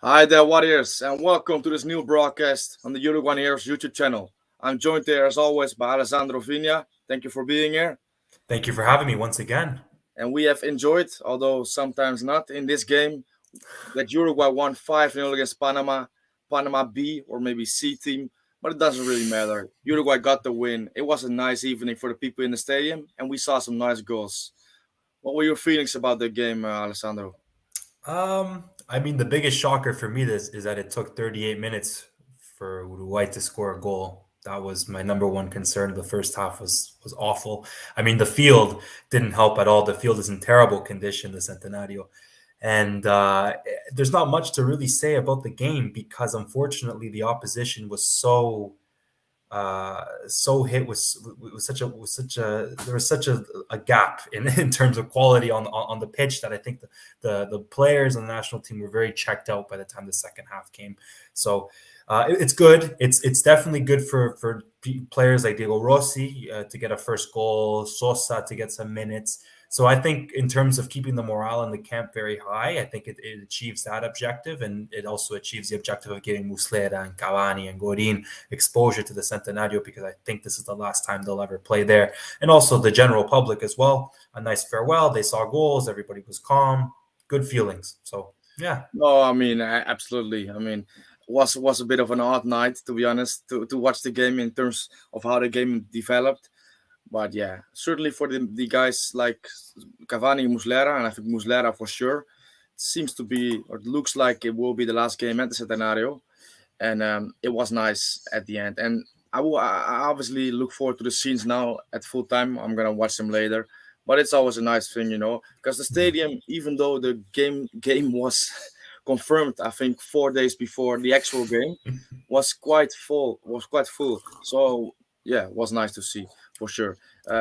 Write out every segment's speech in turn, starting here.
Hi there, Warriors, and welcome to this new broadcast on the Uruguay Heroes YouTube channel. I'm joined there, as always, by Alessandro Vina. Thank you for being here. Thank you for having me once again. And we have enjoyed, although sometimes not, in this game that Uruguay won 5-0 against Panama, Panama B or maybe C team, but it doesn't really matter. Uruguay got the win. It was a nice evening for the people in the stadium, and we saw some nice goals. What were your feelings about the game, Alessandro? The biggest shocker for me is that it took 38 minutes for Uruguay to score a goal. That was my number one concern. The first half was awful. The field didn't help at all. The field is in terrible condition, the Centenario. And there's not much to really say about the game because unfortunately the opposition was so hit with such a there was such a gap in terms of quality on the pitch that I think the players on the national team were very checked out by the time the second half came. So it's good. It's definitely good for players like Diego Rossi to get a first goal, Sosa to get some minutes. So I think in terms of keeping the morale in the camp very high, I think it achieves that objective, and it also achieves the objective of giving Muslera and Cavani and Gorin exposure to the Centenario, because I think this is the last time they'll ever play there. And also the general public as well. A nice farewell. They saw goals. Everybody was calm. Good feelings. So, yeah. No, absolutely. Was a bit of an odd night, to be honest, to watch the game in terms of how the game developed. But yeah, certainly for the guys like Cavani, Muslera, and I think Muslera for sure, seems to be, or it looks like it will be the last game at the Centenario. And it was nice at the end. And I obviously look forward to the scenes now at full time. I'm going to watch them later. But it's always a nice thing, because the stadium, even though the game was confirmed, I think 4 days before the actual game, was quite full. So yeah, it was nice to see for sure.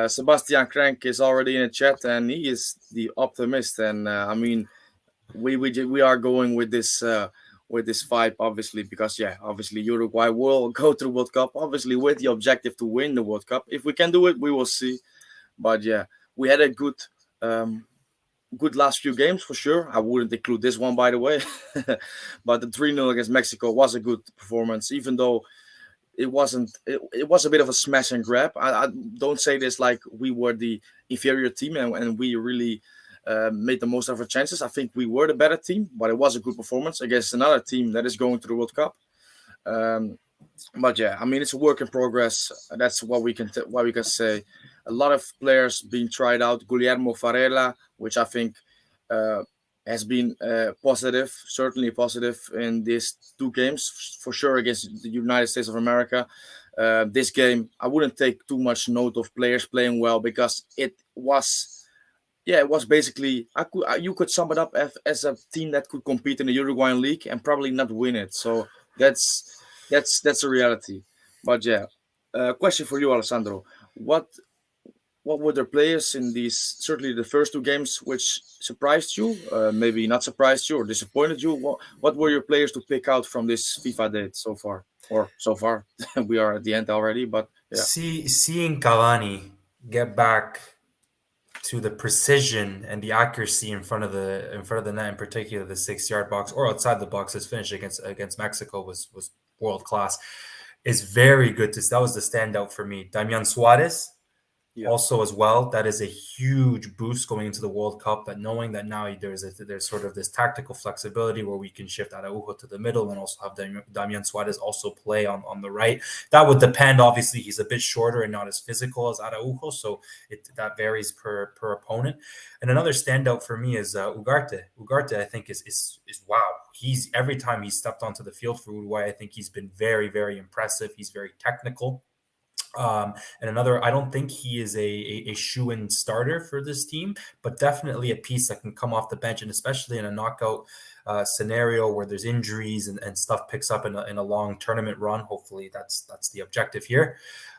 Sebastian Crank is already in the chat, and he is the optimist. And we are going with this vibe, obviously, because yeah, obviously Uruguay will go to the World Cup, obviously with the objective to win the World Cup. If we can do it, we will see. But yeah, we had a um, good last few games for sure. I wouldn't include this one, by the way, but the 3-0 against Mexico was a good performance, even though it wasn't. It was a bit of a smash and grab. I don't say this like we were the inferior team and we really made the most of our chances. I think we were the better team, but it was a good performance against another team that is going to the World Cup. Um, but yeah, it's a work in progress. That's what we can say. A lot of players being tried out. Guillermo Farella, which I think uh, has been positive, certainly positive in these two games for sure against the United States of America. This game, I wouldn't take too much note of players playing well because it was basically you could sum it up as a team that could compete in the Uruguayan league and probably not win it. So that's a reality. But yeah, question for you, Alessandro: what what were the players in these certainly the first two games which surprised you, maybe not surprised you or disappointed you? What were your players to pick out from this FIFA date so far? Or so far, we are at the end already. But yeah, Seeing Cavani get back to the precision and the accuracy in front of the net, in particular the 6 yard box or outside the box, his finish against Mexico was world class. Is very good to that was the standout for me. Damian Suarez yeah. also as well. That is a huge boost going into the World Cup. That knowing that now there's sort of this tactical flexibility where we can shift Araujo to the middle and also have Damian Suarez also play on the right. That would depend. Obviously, he's a bit shorter and not as physical as Araujo, so that varies per opponent. And another standout for me is Ugarte. Ugarte, I think, is wow. He's every time he's stepped onto the field for Uruguay, I think he's been very, very impressive. He's very technical. And another, I don't think he is a shoe-in starter for this team, but definitely a piece that can come off the bench, and especially in a knockout scenario where there's injuries and stuff picks up in a long tournament run. Hopefully, that's the objective here.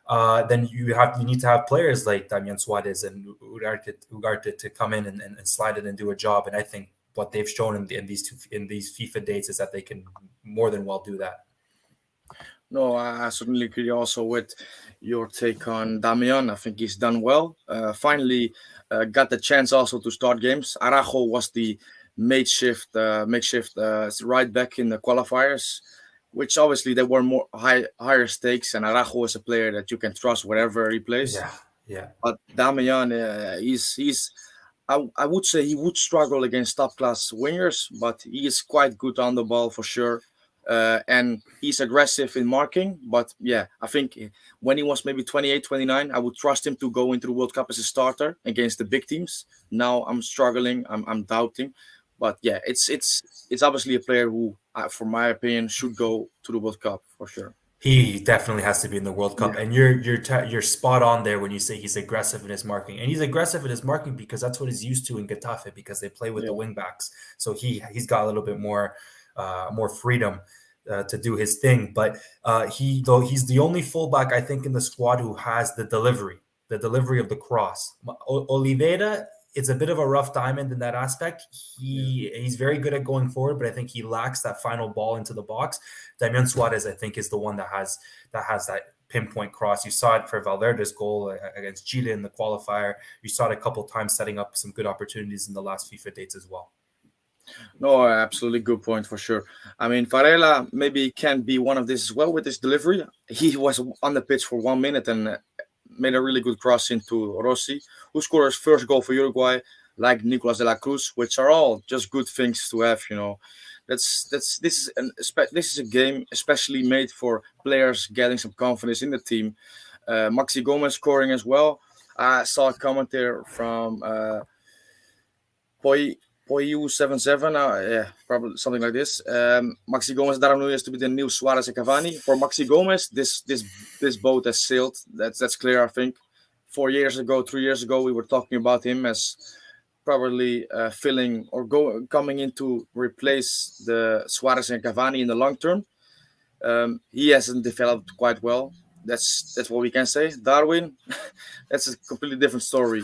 Then you need to have players like Damian Suarez and Ugarte to come in and slide it and do a job. And I think what they've shown in these FIFA dates is that they can more than well do that. No, I certainly agree also with your take on Damian. I think he's done well. Finally, got the chance also to start games. Arajo was makeshift right back in the qualifiers, which obviously they were more higher stakes. And Araujo is a player that you can trust wherever he plays. Yeah, yeah. But Damian, he's I would say he would struggle against top class wingers, but he is quite good on the ball for sure. And he's aggressive in marking. But yeah, I think when he was maybe 28, 29, I would trust him to go into the World Cup as a starter against the big teams. Now I'm struggling, I'm doubting. But yeah, it's obviously a player who, for my opinion, should go to the World Cup for sure. He definitely has to be in the World Cup, Yeah, and you're spot on there when you say he's aggressive in his marking, and he's aggressive in his marking because that's what he's used to in Getafe because they play with the yeah. wing backs, so he's got a little bit more freedom to do his thing. But he's the only fullback I think in the squad who has the delivery of the cross. Oliveira is a bit of a rough diamond in that aspect. Yeah. He's very good at going forward, but I think he lacks that final ball into the box. Damian Suarez, I think, is the one that pinpoint cross. You saw it for Valverde's goal against Chile in the qualifier. You saw it a couple times setting up some good opportunities in the last FIFA dates as well. No, absolutely good point for sure. I mean, Varela maybe can be one of this as well with his delivery. He was on the pitch for 1 minute and made a really good cross into Rossi, who scored his first goal for Uruguay, like Nicolas de la Cruz, which are all just good things to have. This is a game especially made for players getting some confidence in the team. Maxi Gomez scoring as well. I saw a comment there from Poi Poiu 77, yeah, probably something like this. Maxi Gomez, Darwin Nunez to be the new Suarez and Cavani. For Maxi Gomez, this boat has sailed. That's clear. I think 4 years ago, 3 years ago, we were talking about him as probably filling or coming in to replace the Suarez and Cavani in the long term. He hasn't developed quite well. That's what we can say. Darwin, that's a completely different story.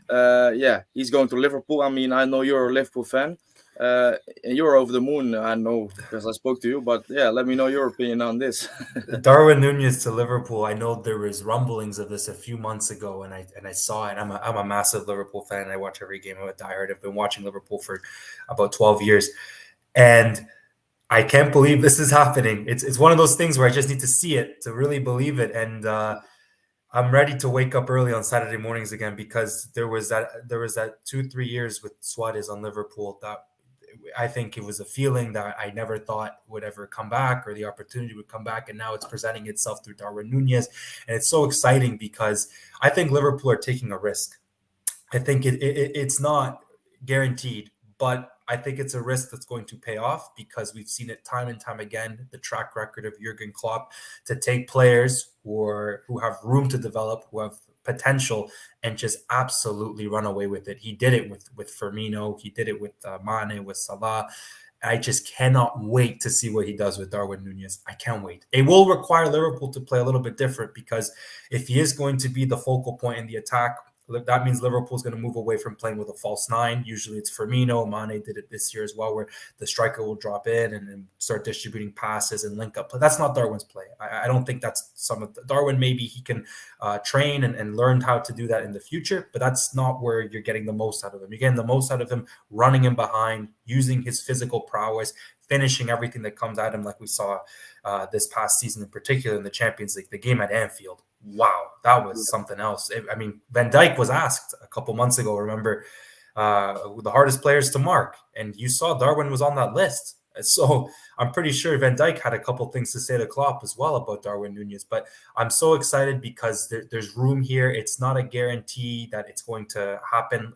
Yeah, he's going to Liverpool. I mean, I know you're a Liverpool fan, and you're over the moon. I know because I spoke to you. But yeah, let me know your opinion on this. Darwin Nunez to Liverpool. I know there was rumblings of this a few months ago, and I saw it. I'm a massive Liverpool fan. I watch every game. I'm a diehard. I've been watching Liverpool for about 12 years, and I can't believe this is happening. It's one of those things where I just need to see it to really believe it, and I'm ready to wake up early on Saturday mornings again because there was that 2-3 years with Suarez on Liverpool that I think it was a feeling that I never thought would ever come back or the opportunity would come back, and now it's presenting itself through Darwin Nunez, and it's so exciting because I think Liverpool are taking a risk. I think it's not guaranteed, but I think it's a risk that's going to pay off because we've seen it time and time again. The track record of Jurgen Klopp to take players who have room to develop, who have potential, and just absolutely run away with it. He did it with Firmino. He did it with Mane, with Salah. I just cannot wait to see what he does with Darwin Nunez. I can't wait. It will require Liverpool to play a little bit different because if he is going to be the focal point in the attack, that means Liverpool's going to move away from playing with a false nine. Usually it's Firmino. Mane did it this year as well, where the striker will drop in and start distributing passes and link up. But that's not Darwin's play. I don't think that's some of Darwin. Maybe he can train and learn how to do that in the future, but that's not where you're getting the most out of him. You're getting the most out of him running in behind, using his physical prowess, finishing everything that comes at him, like we saw this past season, in particular in the Champions League, the game at Anfield. Wow, that was something else. I mean, Van Dijk was asked a couple months ago, remember, the hardest players to mark, and you saw Darwin was on that list. So I'm pretty sure Van Dijk had a couple things to say to Klopp as well about Darwin Nunez. But I'm so excited because there's room here. It's not a guarantee that it's going to happen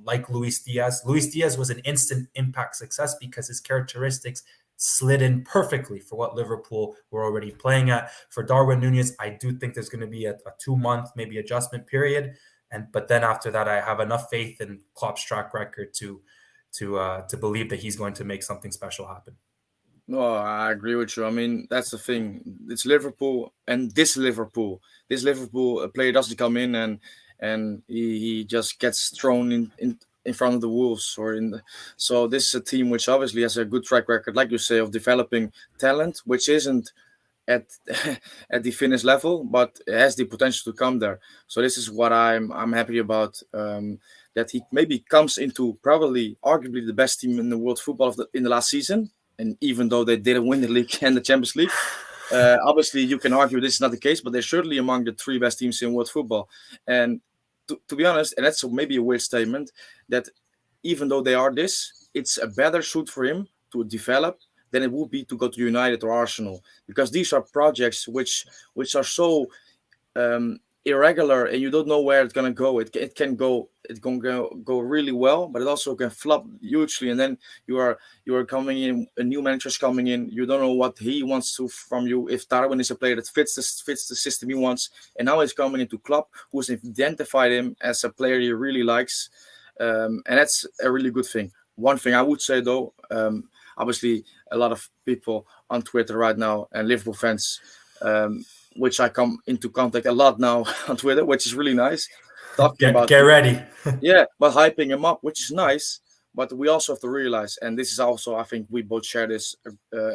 like Luis Diaz. Luis Diaz was an instant impact success because his characteristics slid in perfectly for what Liverpool were already playing at. For Darwin Nunez, I do think there's going to be a 2-month maybe adjustment period, but then after that, I have enough faith in Klopp's track record to believe that he's going to make something special happen. No, I agree with you. I mean, that's the thing. It's Liverpool, and this Liverpool player doesn't come in and he just gets thrown in front of the wolves so this is a team which obviously has a good track record, like you say, of developing talent, which isn't at at the finish level, but it has the potential to come there. So this is what I'm happy about. that he maybe comes into probably arguably the best team in the world football in the last season. And even though they didn't win the league and the Champions League, obviously you can argue this is not the case, but they're certainly among the three best teams in world football. And to be honest, and that's maybe a weird statement, that even though they are this, it's a better suit for him to develop than it would be to go to United or Arsenal, because these are projects which are so irregular, and you don't know where it's gonna go. It can go, it can go really well, but it also can flop hugely. And then you are coming in, a new manager's coming in. You don't know what he wants to from you. If Darwin is a player that fits the system he wants, and now he's coming into Klopp, who's identified him as a player he really likes, and that's a really good thing. One thing I would say though, obviously a lot of people on Twitter right now and Liverpool fans, which I come into contact a lot now on Twitter, which is really nice, talking Get about get ready. yeah, but hyping him up, which is nice. But we also have to realize, and this is also, I think we both share this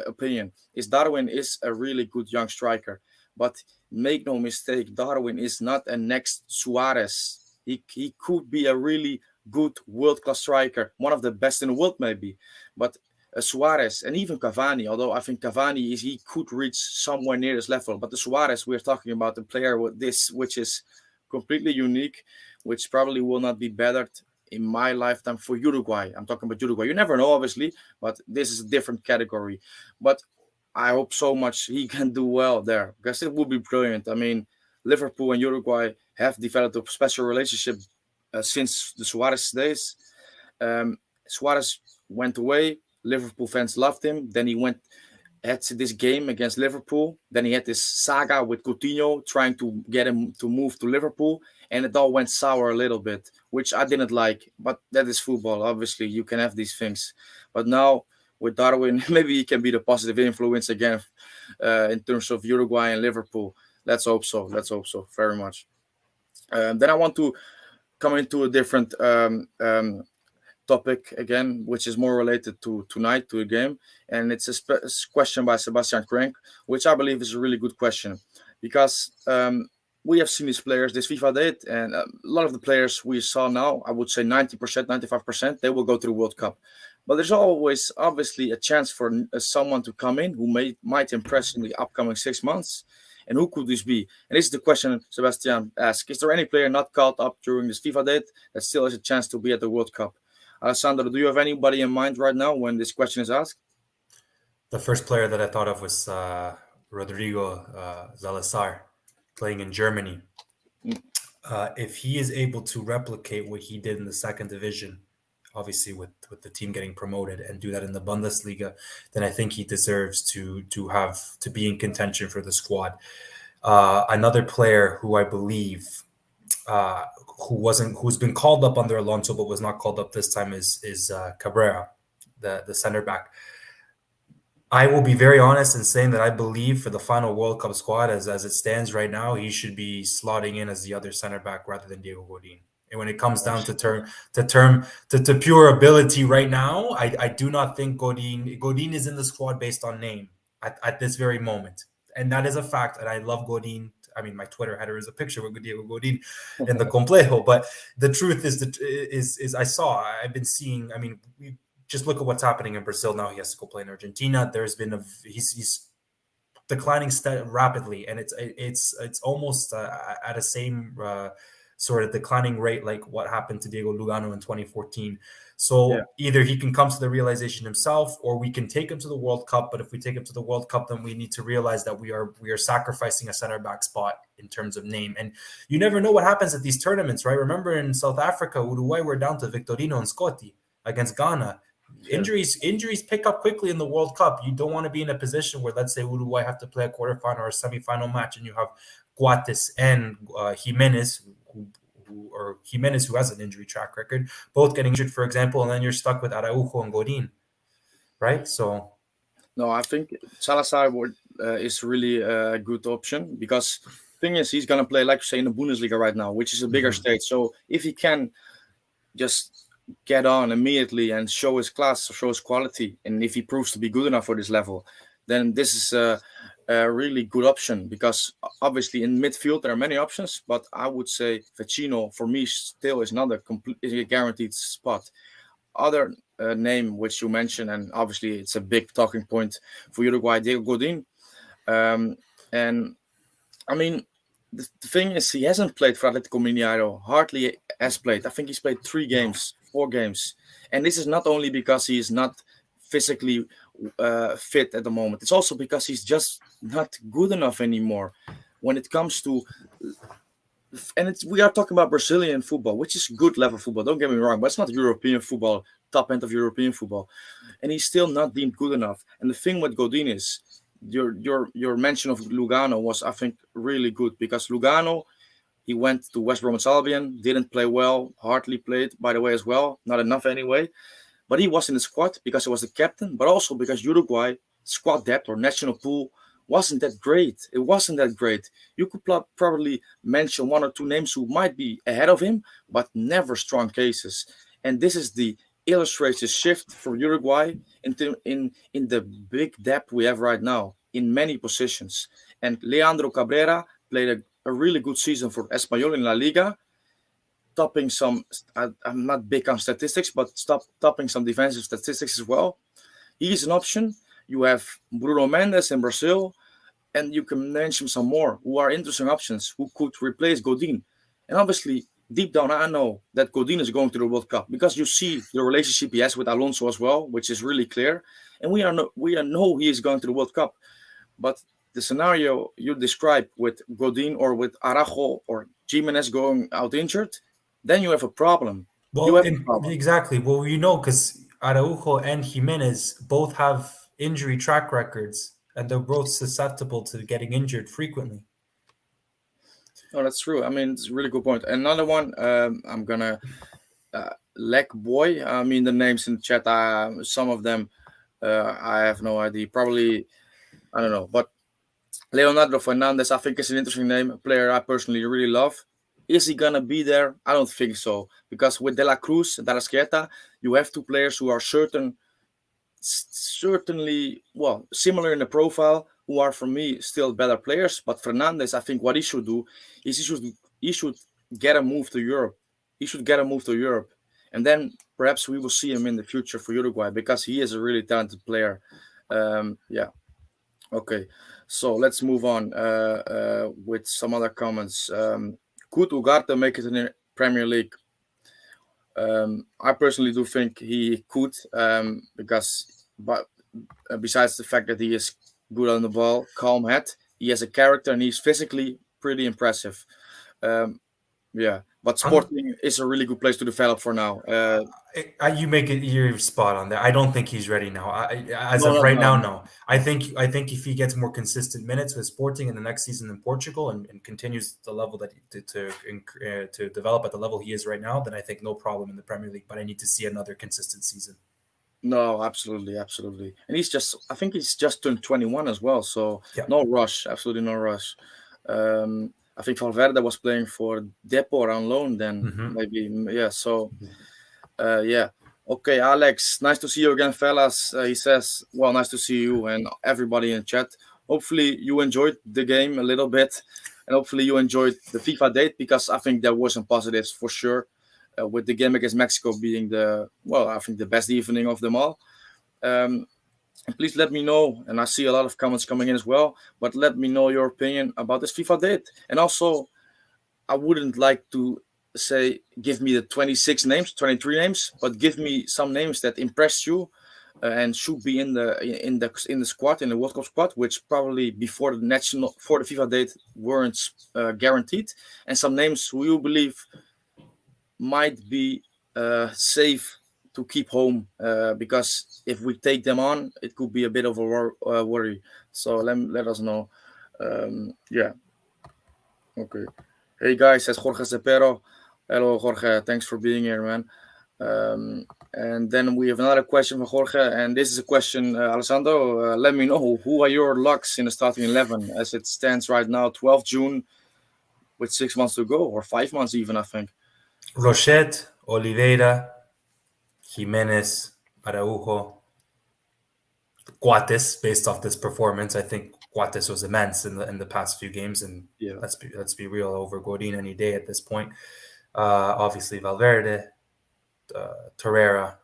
opinion, is Darwin is a really good young striker. But make no mistake, Darwin is not a next Suarez. He could be a really good world class striker, one of the best in the world maybe. But Suarez and even Cavani, although I think Cavani is, he could reach somewhere near this level. But the Suarez, we're talking about a player with this, which is completely unique, which probably will not be bettered in my lifetime for Uruguay. I'm talking about Uruguay. You never know, obviously, but this is a different category. But I hope so much he can do well there, because it would be brilliant. I mean, Liverpool and Uruguay have developed a special relationship since the Suarez days. Suarez went away. Liverpool fans loved him. Then he had this game against Liverpool. Then he had this saga with Coutinho trying to get him to move to Liverpool, and it all went sour a little bit, which I didn't like. But that is football. Obviously, you can have these things. But now with Darwin, maybe he can be the positive influence again in terms of Uruguay and Liverpool. Let's hope so. Let's hope so very much. Then I want to come into a different topic again, which is more related to tonight, to the game. And it's a question by Sebastian Krenk, which I believe is a really good question, because we have seen these players this FIFA date, and a lot of the players we saw now, I would say 90%, 95%, they will go to the World Cup. But there's always obviously a chance for someone to come in who might impress in the upcoming 6 months. And who could this be? And this is the question Sebastian asked. Is there any player not called up during this FIFA date that still has a chance to be at the World Cup? Alessandro, do you have anybody in mind right now when this question is asked? The first player that I thought of was Rodrigo Zalazar, playing in Germany. If he is able to replicate what he did in the second division, obviously with the team getting promoted, and do that in the Bundesliga, then I think he deserves to be in contention for the squad. Another player who I believe who's been called up under Alonso but was not called up this time is Cabrera, the center back. I will be very honest in saying that I believe for the final World Cup squad, as it stands right now, he should be slotting in as the other center back rather than Diego Godin. And when it comes down to pure ability right now, I do not think Godin is in the squad based on name at this very moment. And that is a fact. And I love Godin. I mean, my Twitter header is a picture with Diego Godin in the Complejo. But the truth is I've been seeing, I mean, we just look at what's happening in Brazil now. He has to go play in Argentina. There's been he's declining rapidly, and it's almost at a same sort of declining rate like what happened to Diego Lugano in 2014. So either he can come to the realization himself, or we can take him to the World Cup. But if we take him to the World Cup, then we need to realize that we are sacrificing a center back spot in terms of name. And you never know what happens at these tournaments, right? Remember in South Africa, Uruguay were down to Victorino and Scotti against Ghana. Injuries pick up quickly in the World Cup. You don't want to be in a position where, let's say, Uruguay have to play a quarterfinal or a semifinal match, and you have Guates and Jimenez, who has an injury track record, both getting injured, for example, and then you're stuck with Araujo and Godin, right? So, no, I think Salazar is really a good option, because the thing is, he's gonna play, like you say, in the Bundesliga right now, which is a bigger stage. So if he can just get on immediately and show his class, show his quality, and if he proves to be good enough for this level, then this is a a really good option because obviously in midfield there are many options, but I would say Vecino for me still is not a complete, is a guaranteed spot. Other name which you mentioned, and obviously it's a big talking point for Uruguay, Diego Godin. Um, and I mean, the thing is, he hasn't played for Atletico Mineiro. Hardly has played. I think he's played 3 games, 4 games, and this is not only because he is not physically fit at the moment. It's also because he's just not good enough anymore when it comes to. And we are talking about Brazilian football, which is good level football. Don't get me wrong, but it's not European football, top end of European football, and he's still not deemed good enough. And the thing with Godin is your mention of Lugano was, I think, really good because Lugano, he went to West Bromwich Albion, didn't play well, hardly played by the way as well, not enough anyway. But he was in the squad because he was the captain, but also because Uruguay squad depth or national pool wasn't that great. It wasn't that great. You could probably mention 1 or 2 names who might be ahead of him, but never strong cases. And this is the illustrates the shift for Uruguay in the big depth we have right now in many positions. And Leandro Cabrera played a really good season for Espanyol in La Liga, topping some. I'm not big on statistics, but topping some defensive statistics as well. He's an option. You have Bruno Mendes in Brazil, and you can mention some more who are interesting options who could replace Godin. And obviously, deep down, I know that Godin is going to the World Cup because you see the relationship he has with Alonso as well, which is really clear. And we are know he is going to the World Cup. But the scenario you describe with Godin or with Araujo or Jimenez going out injured, then you have a problem. You have a problem. Exactly. Well, because Araujo and Jimenez both have injury track records, and they're both susceptible to getting injured frequently. No, that's true. I mean, it's a really good point. Another one, I'm gonna Lek Boy. I mean, the names in the chat. Some of them, I have no idea. Probably, I don't know. But Leonardo Fernandez, I think, is an interesting name. A player I personally really love. Is he gonna be there? I don't think so. Because with De La Cruz, Darasqueta, you have 2 players who are certainly well similar in the profile, who are for me still better players. But Fernandez, I think what he should do is he should get a move to Europe. He should get a move to Europe, and then perhaps we will see him in the future for Uruguay because he is a really talented player. Yeah. Okay. So let's move on with some other comments. Could Ugarte make it in the Premier League? I personally do think he could, but besides the fact that he is good on the ball, calm head, he has a character and he's physically pretty impressive. Um, yeah, but Sporting is a really good place to develop for now. You make it. You're spot on there. I don't think he's ready now. As No, of no, right now, no. no. I think if he gets more consistent minutes with Sporting in the next season in Portugal and continues the level that to develop at the level he is right now, then I think no problem in the Premier League. But I need to see another consistent season. No, absolutely, absolutely. And I think he's just turned 21 as well. So Yeah. no rush, absolutely no rush. I think Valverde was playing for Depor on loan then, maybe. Yeah, so yeah. Okay, Alex, nice to see you again, fellas. He says, well, nice to see you and everybody in chat. Hopefully you enjoyed the game a little bit and hopefully you enjoyed the FIFA date because I think there were some positives for sure. With the game against Mexico being I think the best evening of them all. And please let me know, and I see a lot of comments coming in as well, but let me know your opinion about this FIFA date. And also, I wouldn't like to say give me the 26 names, 23 names, but give me some names that impressed you and should be in the squad, in the World Cup squad, which probably before the FIFA date weren't guaranteed, and some names who you believe might be safe to keep home because if we take them on, it could be a bit of a worry. So let us know. Yeah. Okay. Hey guys, says Jorge Cepero. Hello, Jorge. Thanks for being here, man. And then we have another question from Jorge, and this is a question, Alessandro. Let me know who are your locks in the starting 11 as it stands right now, 12 June, with 6 months to go, or 5 months even, I think. Rochette, Oliveira, Jimenez, Araujo, Cuates, based off this performance, I think Guates was immense in the past few games, and Yeah, let's be real, over Godin any day at this point. Obviously Valverde, Torreira,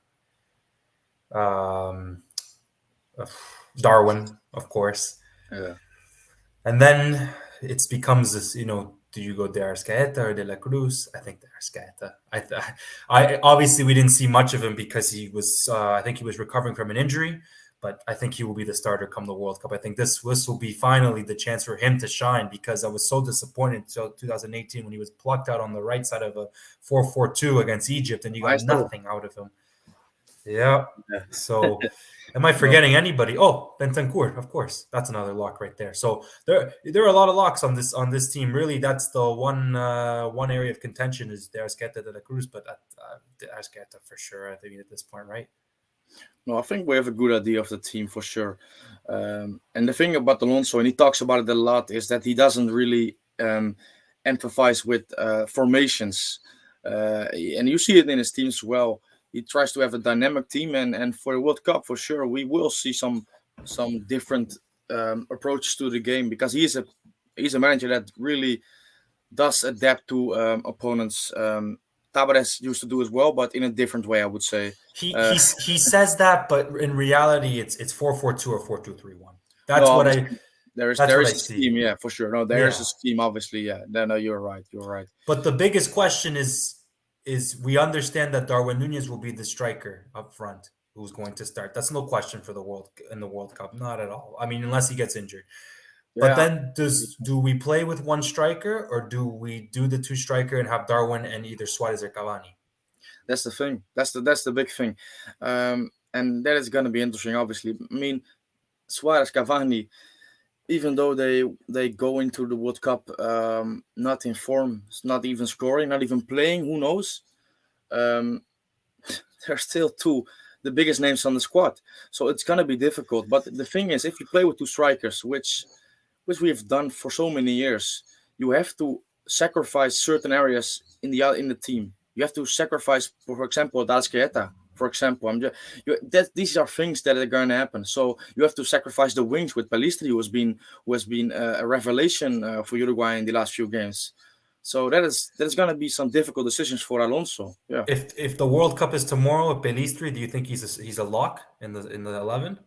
um, Darwin, of course, yeah. and then it becomes this. Do you go De Arrascaeta or De La Cruz? I think De Arrascaeta. I obviously we didn't see much of him because he was. I think he was recovering from an injury, but I think he will be the starter come the World Cup. I think this will be finally the chance for him to shine, because I was so disappointed until 2018 when he was plucked out on the right side of a 4-4-2 against Egypt, and you got Maestro. nothing out of him. Yeah. Yeah. So, am I No, forgetting anybody? Oh, Bentancur, of course. That's another lock right there. So there are a lot of locks on this team. Really, that's the one area of contention is De Arrascaeta, De La Cruz, but De Arrascaeta for sure. I think at this point, right? no, I think we have a good idea of the team for sure. And the thing about Alonso, and he talks about it a lot, is that he doesn't really emphasize with formations. And you see it in his teams as well. He tries to have a dynamic team, and for the World Cup, for sure, we will see some different approaches to the game, because he's a manager that really does adapt to opponents. Tabares used to do as well, but in a different way, I would say. He Uh, he he says that, but in reality, it's 4-4-2 or 4-2-3-1. no, That's what I obviously there is that's there what I is a see. scheme, yeah, for sure. No, there is a Yeah. scheme, obviously, yeah. No, you're right. You're right. But the biggest question is we understand that Darwin Nunez will be the striker up front who's going to start. That's no question for the World Cup, not at all. I mean, unless he gets injured. But Yeah, then do we play with one striker, or do we do the two striker and have Darwin and either Suarez or Cavani? that's the thing. That's the big thing, and that is going to be interesting. Obviously, I mean, Suarez, Cavani, even though they go into the World Cup not in form, not even scoring, not even playing, who knows? Um, they're still the biggest names on the squad, so it's going to be difficult. But the thing is, if you play with two strikers, which we have done for so many years, you have to sacrifice certain areas in the team. You have to sacrifice, for example, Dalskeeta. For example, these are things that are going to happen. So you have to sacrifice the wings with Balistri, who has been a revelation for Uruguay in the last few games. So that is going to be some difficult decisions for Alonso. Yeah, If the World Cup is tomorrow at Pelistri, do you think he's a lock in the 11?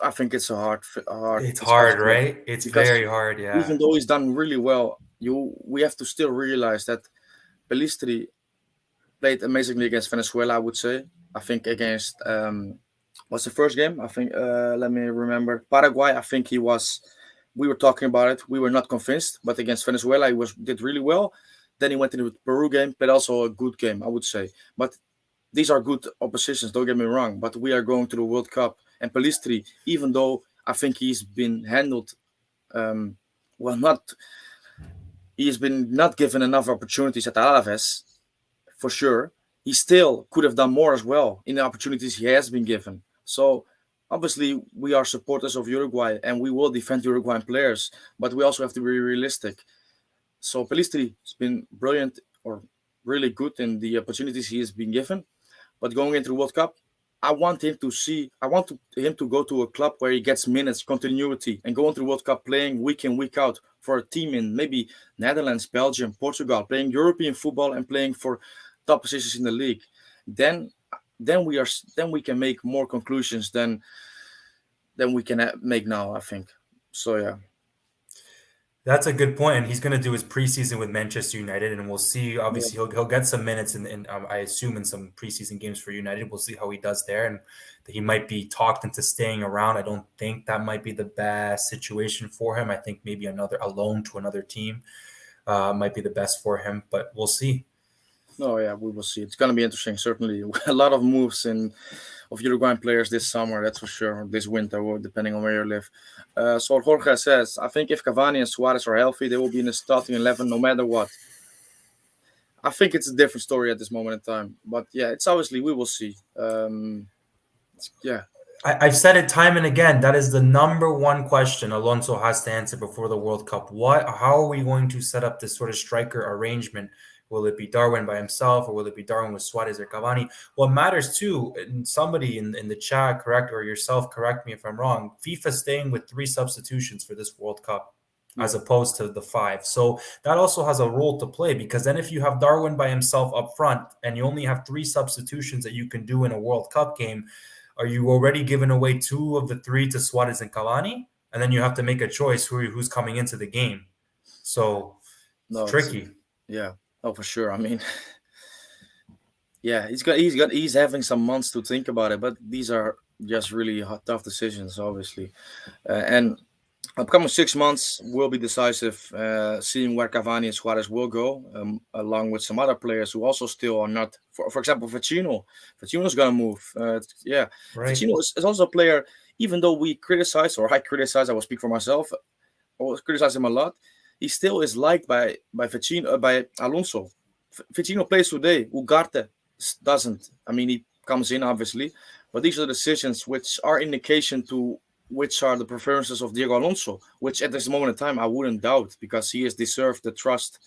I think it's a hard It's hard, discussion right? It's because very hard, yeah. even though he's done really well, we have to still realize that Balistri played amazingly against Venezuela, I would say. I think against what's the first game? I think let me remember. Paraguay, I think he was we were talking about it. We were not convinced, but against Venezuela he was did really well. Then he went into the Peru game, played also a good game, I would say. But these are good oppositions, don't get me wrong. But we are going to the World Cup, and Pelistri, even though I think he's been handled um, well, not he's been not given enough opportunities at Alaves for sure. He still could have done more as well in the opportunities he has been given. So obviously we are supporters of Uruguay and we will defend Uruguayan players, but we also have to be realistic. So Pelistri has been brilliant or really good in the opportunities he has been given. But going into the World Cup, I want him to go to a club where he gets minutes, continuity, and go into the World Cup playing week in, week out for a team in maybe Netherlands, Belgium, Portugal, playing European football and playing for top positions in the league. Then, then we can make more conclusions than we can make now. I think so. Yeah. That's a good point, and he's going to do his preseason with Manchester United, and we'll see. Yeah. Obviously, he'll get some minutes, I assume in some preseason games for United. We'll see how he does there, and he might be talked into staying around. I don't think that might be the best situation for him. I think maybe a loan to another team might be the best for him, but we'll see. No, yeah, we will see. It's going to be interesting. Certainly, a lot of moves of Uruguayan players this summer. That's for sure. This winter, or depending on where you live. So Jorge says, I think if Cavani and Suarez are healthy, they will be in the starting 11 no matter what. I think it's a different story at this moment in time. But yeah, it's obviously we will see. Yeah, I've said it time and again. That is the number one question Alonso has to answer before the World Cup. How are we going to set up this sort of striker arrangement Will it be Darwin by himself, or will it be Darwin with Suarez or Cavani? What matters too, and somebody in the chat, correct, or yourself, correct me if I'm wrong, FIFA staying with 3 substitutions for this World Cup as Yeah, opposed to the 5. So that also has a role to play, because then if you have Darwin by himself up front and you only have 3 substitutions that you can do in a World Cup game, are you already giving away 2 of the 3 to Suarez and Cavani? And then you have to make a choice who's coming into the game. So it's no, it's tricky. yeah, oh for sure. I mean, yeah, he's having some months to think about it, but these are just really tough decisions, obviously, and upcoming 6 months will be decisive, seeing where Cavani and Suarez will go, along with some other players who also still are not. For example, Vecino. Vecino's gonna move. Yeah, Right. Vecino is also a player. Even though we criticize, or I criticize, I will speak for myself. I will criticize him a lot. He still is liked by Vecino, by Alonso. Vecino plays today. Ugarte doesn't. I mean, he comes in obviously, but these are decisions which are indication to which are the preferences of Diego Alonso, which at this moment in time I wouldn't doubt because he has deserved the trust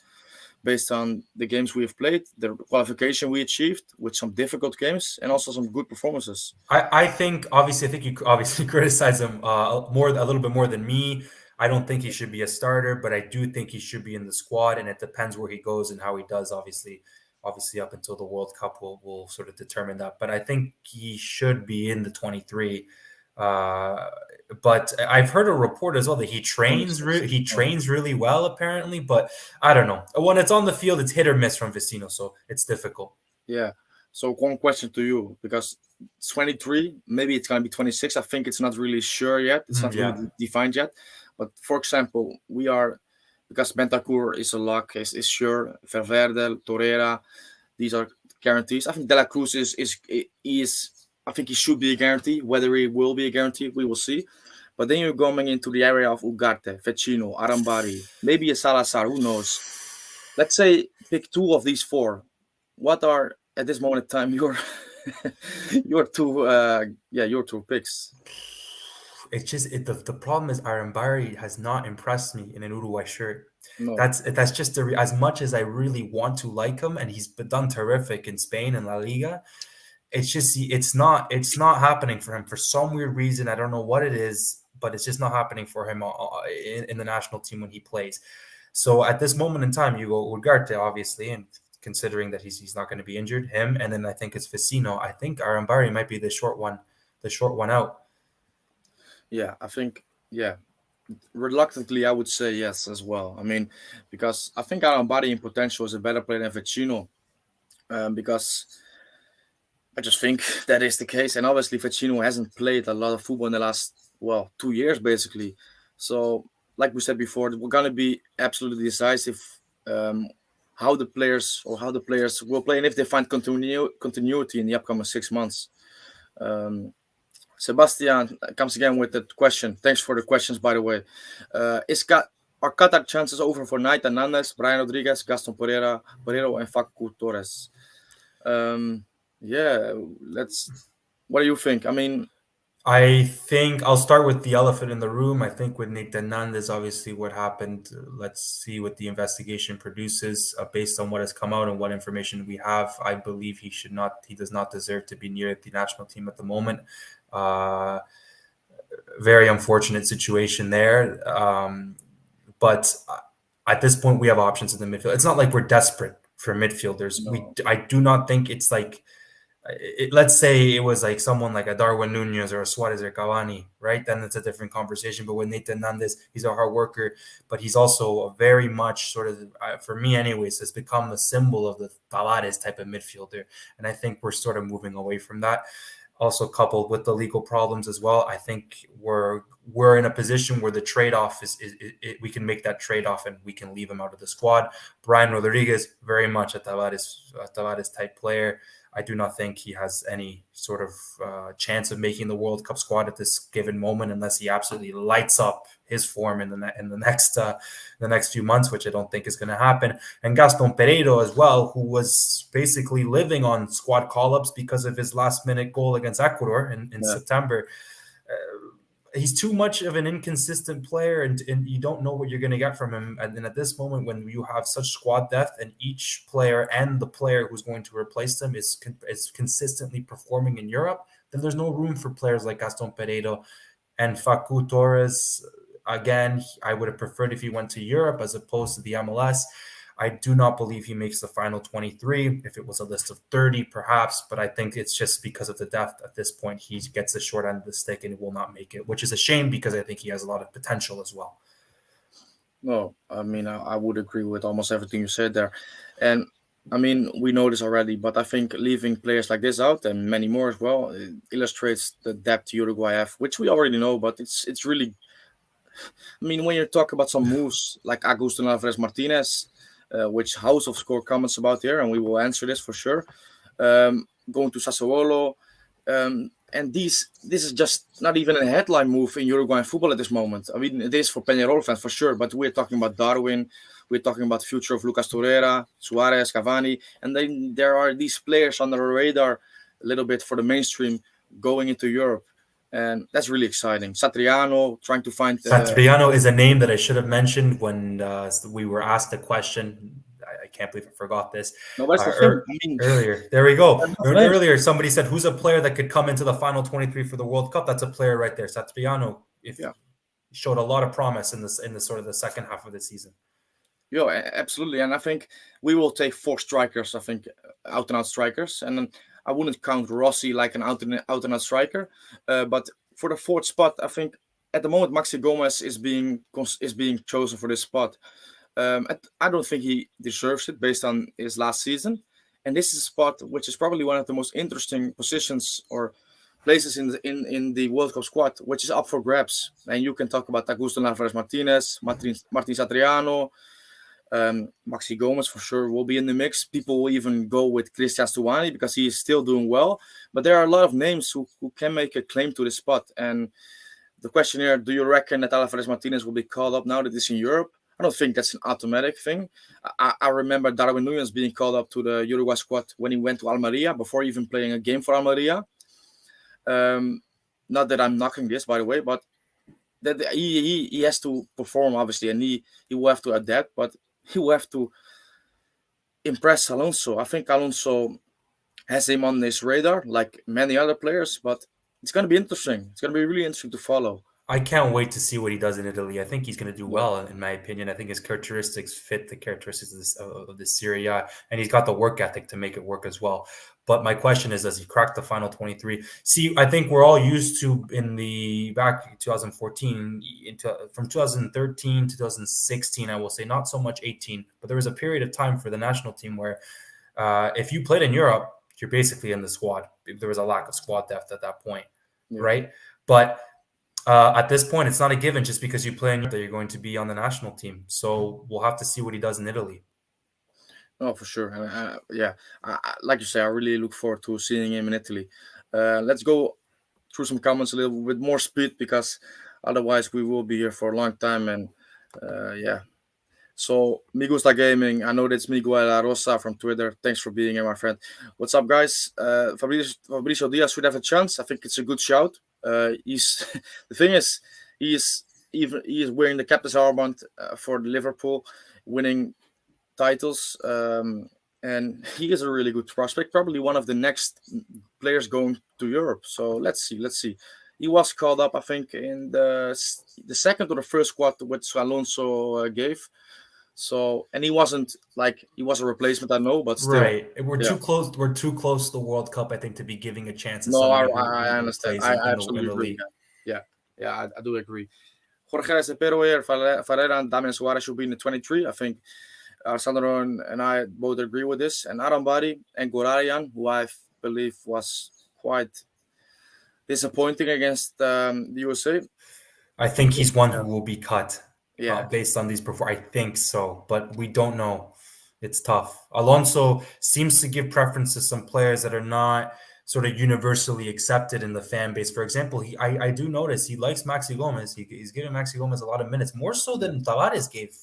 based on the games we have played, the qualification we achieved with some difficult games and also some good performances. I think obviously I think you obviously criticize him a little bit more than me. I don't think he should be a starter, but I do think he should be in the squad, and it depends where he goes and how he does. Obviously up until the World Cup will sort of determine that. But I think he should be in the 23. Uh, but I've heard a report as well that he 26. trains really well apparently. But I don't know. When it's on the field, it's hit or miss from Vecino, so it's difficult. Yeah. So one question to you, because it's 23, maybe it's gonna be 26. I think it's not really sure yet. It's not really Yeah. defined yet. But for example, we are because Bentancur is a lock, is sure. Valverde, Torreira, these are guarantees. I think De La Cruz is I think he should be a guarantee. Whether he will be a guarantee, we will see. But then you're going into the area of Ugarte, Vecino, Arambari, maybe a Salazar. Who knows? Let's say pick 2 of these 4. What are at this moment in time your your two your 2 picks? It's just the problem is Arambari has not impressed me in an Uruguay shirt. No, That's just as much as I really want to like him, and he's been done terrific in Spain and La Liga. It's just it's not happening for him for some weird reason. I don't know what it is, but it's just not happening for him in the national team when he plays. So at this moment in time, you go Ugarte, obviously, and considering that he's not going to be injured, him, and then I think it's Vecino. I think Arambari might be the short one out. yeah, I think yeah. Reluctantly, I would say yes as well. I mean, because I think Arambari in potential is a better player than Vecino. Because I just think that is the case, and obviously Vecino hasn't played a lot of football in the last 2 years basically. So, like we said before, we're gonna be absolutely decisive um, how the players will play, and if they find continuity in the upcoming 6 months. Um, Sebastian comes again with the question. Thanks for the questions, by the way. Are Qatar chances over for Knight Hernandez, Brian Rodriguez, Gaston Pereira, Pereiro, and Facu Torres? Um, yeah, let's. What do you think? I mean, I think I'll start with the elephant in the room. I think with Nick Hernandez, obviously what happened. Let's see what the investigation produces based on what has come out and what information we have. I believe he does not deserve to be near the national team at the moment. Uh, Very unfortunate situation there. But at this point, we have options in the midfield. It's not like we're desperate for midfielders. no, I do not think it's like let's say it was like someone like a Darwin Nunez or a Suarez or Cavani, right? Then it's a different conversation. But with Nathan Hernandez, he's a hard worker, but he's also a very much sort of, for me anyways, has become the symbol of the Tavares type of midfielder. And I think we're sort of moving away from that. Also coupled with the legal problems as well, I think we're in a position where the trade-off we can make that trade-off and we can leave him out of the squad. Brian Rodriguez, very much a Tavares type player. I do not think he has any sort of chance of making the World Cup squad at this given moment, unless he absolutely lights up his form in the next few months, which I don't think is going to happen. And Gaston Pereiro as well, who was basically living on squad call-ups because of his last-minute goal against Ecuador in yeah, September. he's too much of an inconsistent player, and you don't know what you're going to get from him. And at this moment, when you have such squad depth, and each player and the player who's going to replace them is consistently performing in Europe, then there's no room for players like Gaston Pereiro and Facu Torres. Again, I would have preferred if he went to Europe as opposed to the MLS. I do not believe he makes the final 23. If it was a list of 30, perhaps, but I think it's just because of the depth at this point. He gets the short end of the stick and will not make it, which is a shame because I think he has a lot of potential as well. No, I mean, I would agree with almost everything you said there. And I mean, we know this already, but I think leaving players like this out and many more as well illustrates the depth Uruguay have, which we already know, but it's really, I mean, when you talk about some moves like Agustin Alvarez Martinez, which House of Score comments about here, and we will answer this for sure. Going to Sassuolo, and this is just not even a headline move in Uruguayan football at this moment. I mean, it is for Peñarol fans for sure, but we're talking about Darwin, we're talking about the future of Lucas Torreira, Suarez, Cavani, and then there are these players under the radar a little bit for the mainstream going into Europe. And that's really exciting. Satriano trying to find. Satriano is a name that I should have mentioned when we were asked the question. I can't believe I forgot this. No, that's the thing. I mean, earlier, there we go. Earlier, somebody said, "Who's a player that could come into the final 23 for the World Cup?" That's a player right there, Satriano. Showed a lot of promise in the sort of the second half of the season. Yeah, absolutely. And I think we will take 4 strikers. I think out and out strikers, and then I wouldn't count Rossi like an out and out striker. But for the 4th spot, I think at the moment Maxi Gomez is being chosen for this spot. I don't think he deserves it based on his last season. And this is a spot which is probably one of the most interesting positions or places in the World Cup squad, which is up for grabs. And you can talk about Agustin Alvarez Martinez, Martin Satriano, Maxi Gomez for sure will be in the mix. People will even go with Christian Stuani because he is still doing well. But there are a lot of names who can make a claim to the spot. And the question here, do you reckon that Alvarez Martinez will be called up now that he's in Europe? I don't think that's an automatic thing. I remember Darwin Núñez being called up to the Uruguay squad when he went to Almeria before even playing a game for Almeria. Not that I'm knocking this, by the way, but that he has to perform, obviously, and he will have to adapt, but he will have to impress Alonso. I think Alonso has him on his radar, like many other players, but it's going to be interesting. It's going to be really interesting to follow. I can't wait to see what he does in Italy. I think he's going to do well, in my opinion. I think his characteristics fit the characteristics of the Serie A, and he's got the work ethic to make it work as well. But my question is, does he crack the final 23? See, I think we're all used to in the back 2014, from 2013 to 2016, I will say, not so much 18, but there was a period of time for the national team where if you played in Europe, you're basically in the squad. There was a lack of squad depth at that point, right? But at this point, it's not a given just because you play in Europe that you're going to be on the national team. So we'll have to see what he does in Italy. Oh, for sure. Yeah, like you say, I really look forward to seeing him in Italy. Let's go through some comments a little bit more speed because otherwise we will be here for a long time. And yeah. So, Migusta Gaming, I know that's Miguel Rosa from Twitter. Thanks for being here, my friend. What's up, guys? Fabricio Diaz should have a chance. I think it's a good shout. He's the thing is, he is wearing the captain's armband for Liverpool, winning titles, and he is a really good prospect. Probably one of the next players going to Europe. So let's see. He was called up, I think, in the second or the first squad which Alonso gave. So, and he was a replacement, I know, but still. Right. We're too close. We're too close to the World Cup, I think, to be giving a chance to No, somebody I who understand. plays I in absolutely the agree. league. Yeah, I do agree. Jorge Cepero, Ferreira, and Damian Suarez should be in the 23. I think Sandro and I both agree with this. And Arambari and Gorarian, who I believe was quite disappointing against the USA. I think he's one who will be cut. Yeah, based on these performances. I think so, but we don't know. It's tough. Alonso seems to give preference to some players that are not sort of universally accepted in the fan base. For example, I do notice he likes Maxi Gomez. He's giving Maxi Gomez a lot of minutes, more so than Tavares gave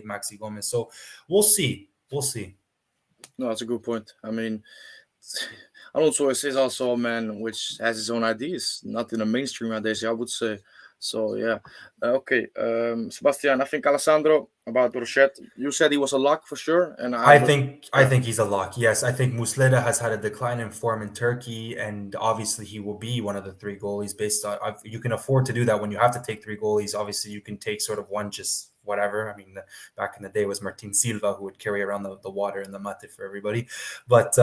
Maxi Gomez. So we'll see. No, that's a good point. I mean, Alonso is also a man which has his own ideas, not in the mainstream nowadays, I would say. So yeah, okay. Sebastian, I think Alessandro about Rochette. You said he was a lock for sure, and I I believe. think I Yeah, think he's a lock. Yes, I think Muslera has had a decline in form in Turkey, and obviously he will be one of the three goalies. Based on you can afford to do that when you have to take three goalies. Obviously, you can take sort of one just whatever. I mean, back in the day it was Martin Silva who would carry around the water and the mate for everybody, but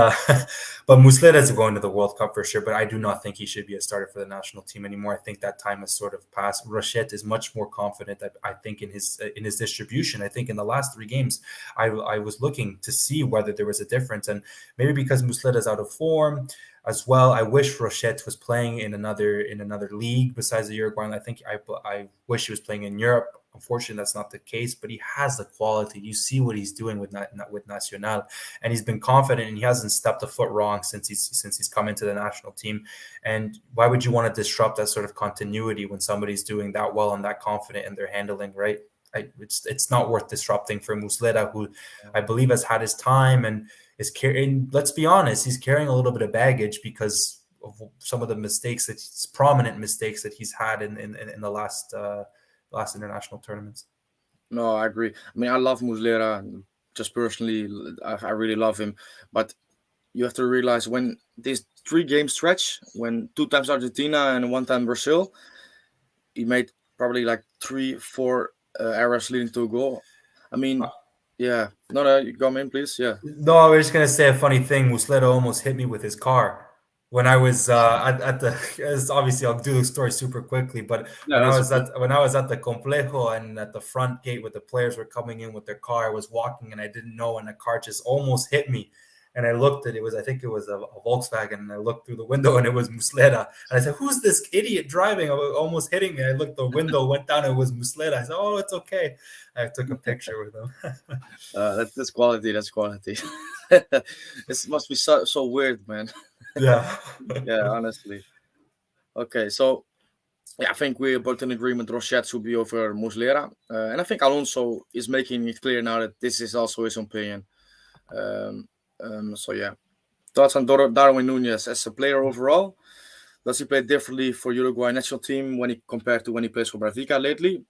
but Muslera is going to the World Cup for sure. But I do not think he should be a starter for the national team anymore. I think that time has sort of passed. Rochette is much more confident. I think in his distribution. I think in the last three games. I was looking to see whether there was a difference, and maybe because Muslera is out of form as well. I wish Rochette was playing in another league besides the Uruguayan. I wish he was playing in Europe. Unfortunately, that's not the case, but he has the quality. You see what he's doing with Nacional, and he's been confident, and he hasn't stepped a foot wrong since he's come into the national team. And why would you want to disrupt that sort of continuity when somebody's doing that well and that confident in their handling, right? It's not worth disrupting for Muslera, who I believe has had his time and is carrying. Let's be honest, he's carrying a little bit of baggage because of some of the prominent mistakes that he's had in the last international tournaments. no, I agree. I mean, I love Muslera. Just personally, I really love him. But you have to realize when this 3 game stretch, when 2 times Argentina and 1 time Brazil, he made probably like 3, 4 errors leading to a goal. I mean, yeah. No, no, you come in, please. Yeah. No, I was just gonna say a funny thing. Muslera almost hit me with his car when I was at the. Obviously, I'll do the story super quickly, but Yeah, that's okay. when I was at the complejo and at the front gate where the players were coming in with their car, I was walking and I didn't know, and the car just almost hit me. And I looked at it was I think it was a Volkswagen, and I looked through the window and it was Muslera. And I said, "Who's this idiot driving? Almost hitting me." I looked, the window went down. It was Muslera. I said, "Oh, it's okay." I took a picture with him. That's quality. That's quality. This must be so weird, man. Yeah. Yeah, honestly. Okay, so yeah, I think we're both in agreement. Rochette should be over Muslera, and I think Alonso is making it clear now that this is also his opinion. Um, so yeah, thoughts on Darwin Nunez as a player overall? Does he play differently for Uruguay national team when he compared to when he plays for Benfica lately?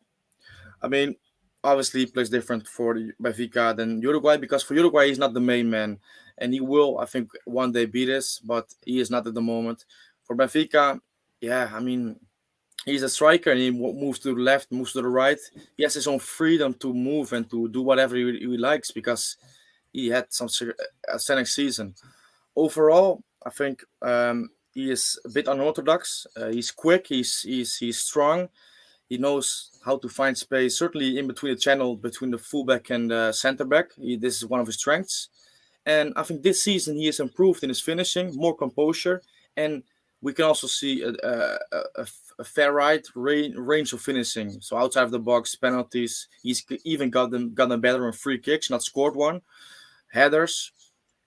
I mean, obviously he plays different for Benfica than Uruguay because for Uruguay he's not the main man, and he will, I think, one day beat us, but he is not at the moment. For Benfica, yeah, I mean, he's a striker and he moves to the left, moves to the right. He has his own freedom to move and to do whatever he likes because he had some outstanding season. Overall, I think he is a bit unorthodox. He's quick. He's strong. He knows how to find space, certainly in between the channel between the fullback and the center back. This is one of his strengths. And I think this season he has improved in his finishing, more composure, and we can also see a fair range of finishing. So outside of the box, penalties, he's even gotten better on free kicks, not scored one, headers,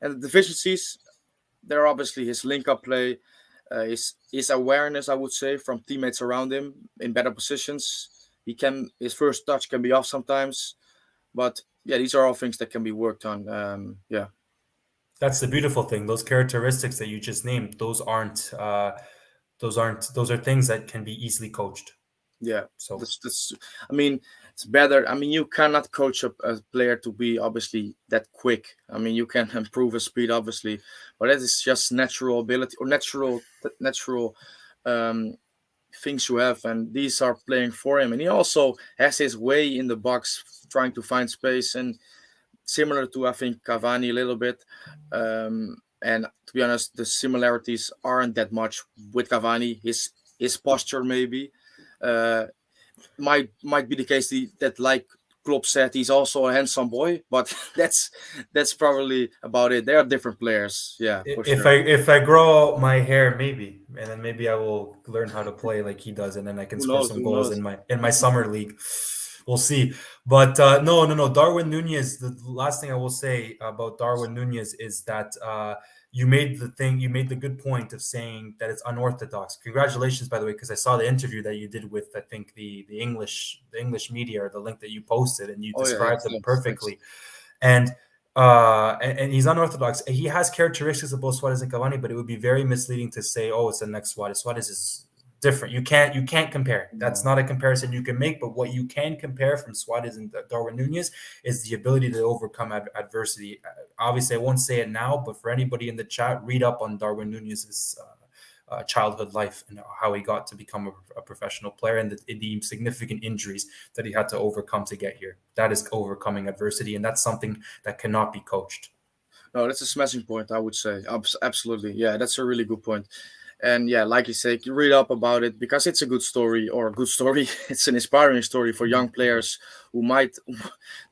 and the deficiencies. They're obviously his link-up play, his awareness, I would say, from teammates around him in better positions. His first touch can be off sometimes, but yeah, these are all things that can be worked on. Yeah, That's the beautiful thing. Those characteristics that you just named, those are things that can be easily coached. yeah. So That's. I mean, it's better. I mean, you cannot coach a player to be obviously that quick. I mean, you can improve his speed, obviously, but that is just natural ability or natural um, things you have, and these are playing for him. And he also has his way in the box, trying to find space, and similar to I think Cavani a little bit. And to be honest, the similarities aren't that much with Cavani. His posture maybe uh, might be the case that like Klopp said, he's also a handsome boy, but that's probably about it. They are different players, yeah, for sure. if I grow out my hair, maybe, and then maybe I will learn how to play like he does, and then I can Who score knows? some Who goals knows? in my summer league. We'll see. But no. Darwin Nunez. The last thing I will say about Darwin Nunez is that you made the good point of saying that it's unorthodox. Congratulations, by the way, because I saw the interview that you did with I think the English media or the link that you posted, and you Oh yeah, described them excellent. Thanks. perfectly. And And he's unorthodox. He has characteristics of both Suarez and Cavani, but it would be very misleading to say, "Oh, it's the next Suarez." Suarez is different. You can't compare. That's No. not a comparison you can make. But what you can compare from Suarez and Darwin Nunez is the ability to overcome adversity. Obviously, I won't say it now, but for anybody in the chat, read up on Darwin Nunez's childhood life and how he got to become a professional player and the significant injuries that he had to overcome to get here. That is overcoming adversity, and that's something that cannot be coached. No, that's a smashing point, I would say. Absolutely. Yeah, that's a really good point. And yeah, like you say, you read up about it because it's a good story or a good story. It's an inspiring story for young players who might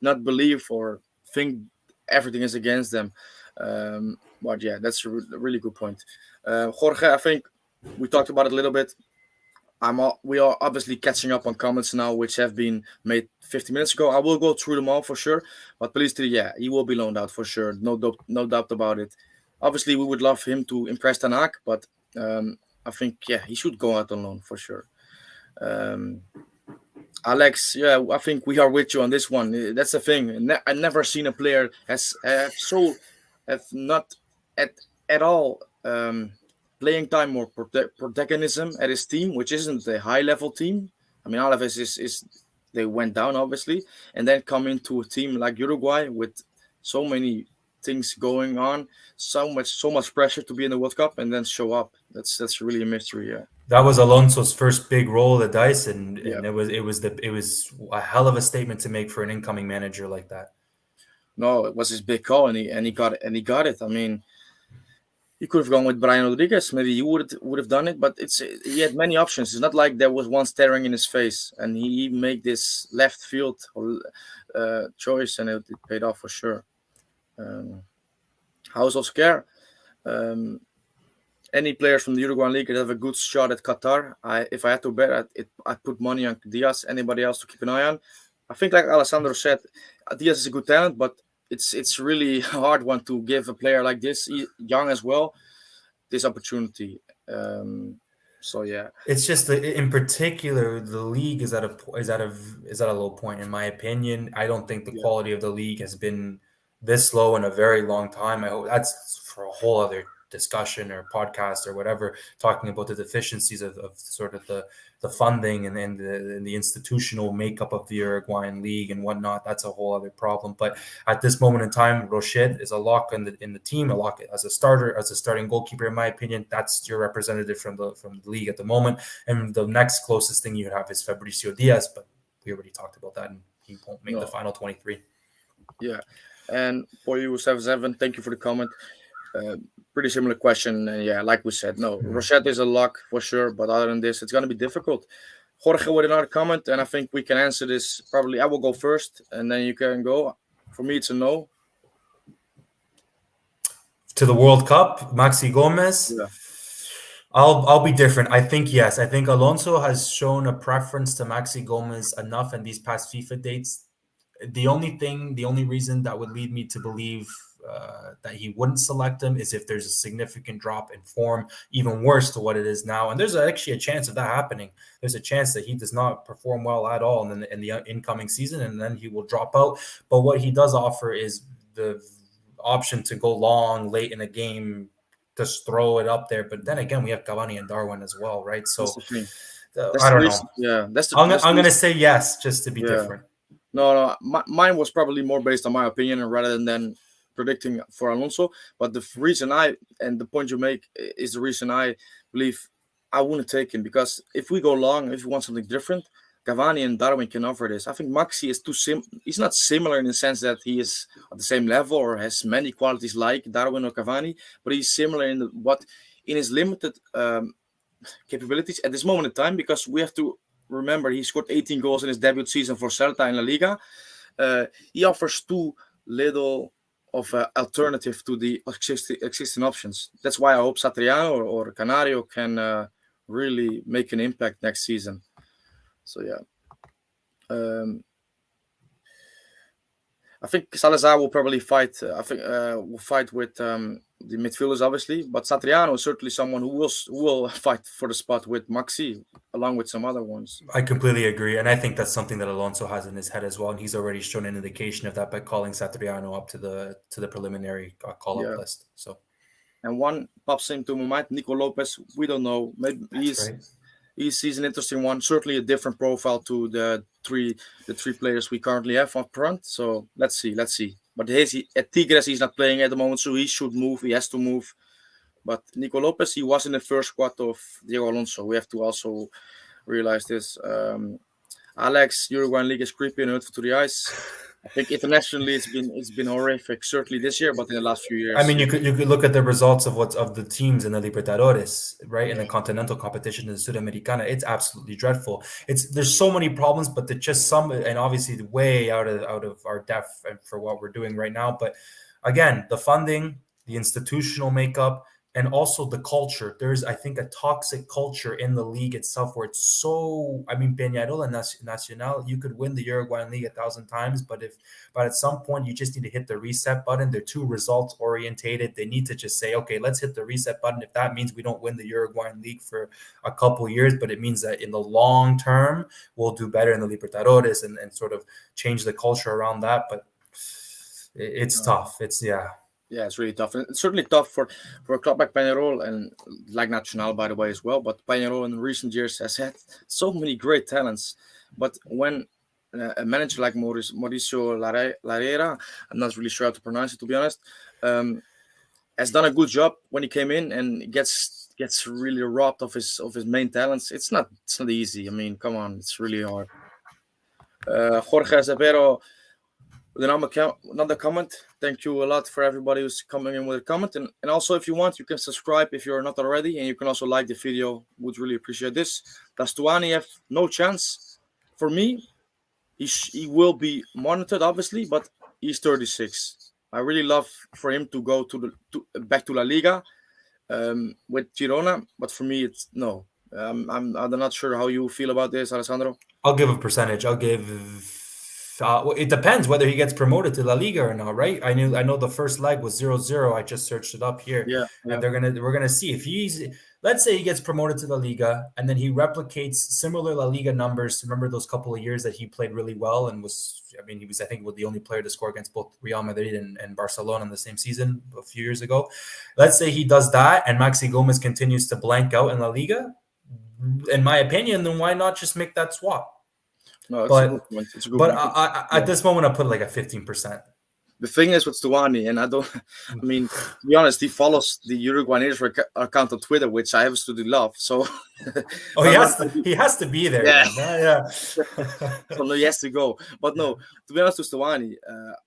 not believe or think everything is against them. But yeah, that's a really good point. Jorge, I think we talked about it a little bit. We are obviously catching up on comments now, which have been made 50 minutes ago. I will go through them all for sure. But please, yeah, he will be loaned out for sure. No doubt about it. Obviously, we would love him to impress Tanak, but I think yeah, he should go out on loan for sure. Um, Alex, yeah, I think we are with you on this one. That's the thing. I never seen a player has have not at at all playing time or protagonism at his team, which isn't a high level team. I mean, Alaves is they went down obviously, and then come into a team like Uruguay with so many things going on, so much pressure to be in the World Cup, and then show up. That's really a mystery. Yeah, That was Alonso's first big roll of the dice, and yeah. it was a hell of a statement to make for an incoming manager like that. No, it was his big call, and he got it, and he got it. I mean, he could have gone with Brian Rodriguez. Maybe he would have done it, but he had many options. It's not like there was one staring in his face, and he made this left field choice, and it paid off for sure. Um, House of Scare. Um, any players from the Uruguayan league that have a good shot at Qatar. If I had to bet, I put money on Diaz. Anybody else to keep an eye on? I think, like Alessandro said, Diaz is a good talent, but it's really hard one to give a player like this, young as well, this opportunity. So yeah, It's just that in particular, the league is at a low point in my opinion. I don't think the yeah, quality of the league has been this low in a very long time. I hope that's for a whole other discussion or podcast or whatever, talking about the deficiencies of sort of the funding and the institutional makeup of the Uruguayan league and whatnot. That's a whole other problem. But at this moment in time, Rocher is a lock in the team, a lock as a starter, as a starting goalkeeper. In my opinion, that's your representative from the league at the moment. And the next closest thing you have is Fabricio Diaz, but we already talked about that, and he won't make the no, final 23. yeah. And for you, 77, thank you for the comment. Uh, Pretty similar question, and yeah, like we said, no, Rochette is a lock for sure, but other than this, it's gonna be difficult. Jorge with another comment, and I think we can answer this probably. I will go first, and then you can go. For me, it's a no. To the World Cup, Maxi Gomez. Yeah, I'll be different. I think yes. I think Alonso has shown a preference to Maxi Gomez enough in these past FIFA dates. The only reason that would lead me to believe that he wouldn't select him is if there's a significant drop in form, even worse to what it is now. And there's actually a chance of that happening. There's a chance that he does not perform well at all in the incoming season, and then he will drop out. But what he does offer is the option to go long late in a game, just throw it up there. But then again, we have Cavani and Darwin as well, right? that's So the thing. That's I the don't know. reason. Yeah, I'm, that's the I'm going to reason. say yes, just to be Yeah. different. No, no, mine was probably more based on my opinion rather than predicting for Alonso. But reason and the point you make is the reason I believe I wouldn't take him, because if we go long, if we want something different, Cavani and Darwin can offer this. I think Maxi is He's not similar in the sense that he is at the same level or has many qualities like Darwin or Cavani, but he's similar in his limited capabilities at this moment in time, because we have to remember he scored 18 goals in his debut season for Celta in La Liga. He offers too little of an alternative to the existing options. That's why I hope Satriano or Canario can really make an impact next season. So yeah, um, I think Salazar will probably fight. I think will fight with the midfielders, obviously. But Satriano is certainly someone who will fight for the spot with Maxi. along with some other ones. I completely agree, and I think that's something that Alonso has in his head as well, and he's already shown an indication of that by calling Satriano up to the preliminary call up Yeah. list. So And one pops into my mind, Nico Lopez. We don't know. Maybe that's right. he's an interesting one. Certainly a different profile to the three players we currently have up front. So let's see, let's see. But at Tigres he's not playing at the moment, so he should move. He has to move. But Nico Lopez, he was in the first squad of Diego Alonso. We have to also realize this. Alex, Uruguayan league is creepy and hurtful to the eyes. I think internationally it's been horrific, certainly this year, but in the last few I years, mean, you could look at the results of the teams in the Libertadores, right? In the continental competition in the Sudamericana, it's absolutely dreadful. There's so many problems, but they're just some, and obviously way out of our depth for what we're doing right now. But again, the funding, the institutional makeup, and also the culture. There's, I think, a toxic culture in the league itself where it's so. I mean, Peñarol and Nacional, you could win the Uruguayan league 1,000 times, but at some point you just need to hit the reset button. They're too results orientated. They need to just say, okay, let's hit the reset button. If that means we don't win the Uruguayan league for a couple years, but it means that in the long term we'll do better in the Libertadores and sort of change the culture around that. But it's tough. Yeah, it's really tough. And it's certainly tough for a club like Peñarol and like Nacional, by the way, as well. But Peñarol in recent years has had so many great talents. But when a manager like Mauricio Larera, I'm not really sure how to pronounce it, to be honest, has done a good job when he came in and gets really robbed of his main talents. It's not easy. I mean, come on, it's really hard. Jorge Zapero, another comment. Thank you a lot for everybody who's coming in with a comment. And also, if you want, you can subscribe if you're not already. And you can also like the video. Would really appreciate this. Does Tuani have no chance? For me, he will be monitored, obviously, but he's 36. I really love for him to go back to La Liga with Girona. But for me, it's no. I'm not sure how you feel about this, Alessandro. I'll give a percentage. I'll give. Well, it depends whether he gets promoted to La Liga or not, right? I know the first leg was 0-0. I just searched it up here, Yeah. and we're gonna see if let's say he gets promoted to La Liga and then he replicates similar La Liga numbers. Remember those couple of years that he played really well and he was I think the only player to score against both Real Madrid and Barcelona in the same season a few years ago. Let's say he does that and Maxi Gomez continues to blank out in La Liga. In my opinion, then why not just make that swap? No, it's a good point. It's a good point. At this moment, I put like a 15%. The thing is with Stuani, and I mean, to be honest, he follows the Uruguayan account on Twitter, which I absolutely love. So, he has to be there. Yeah. So no, he has to go. But no, to be honest with Stuani,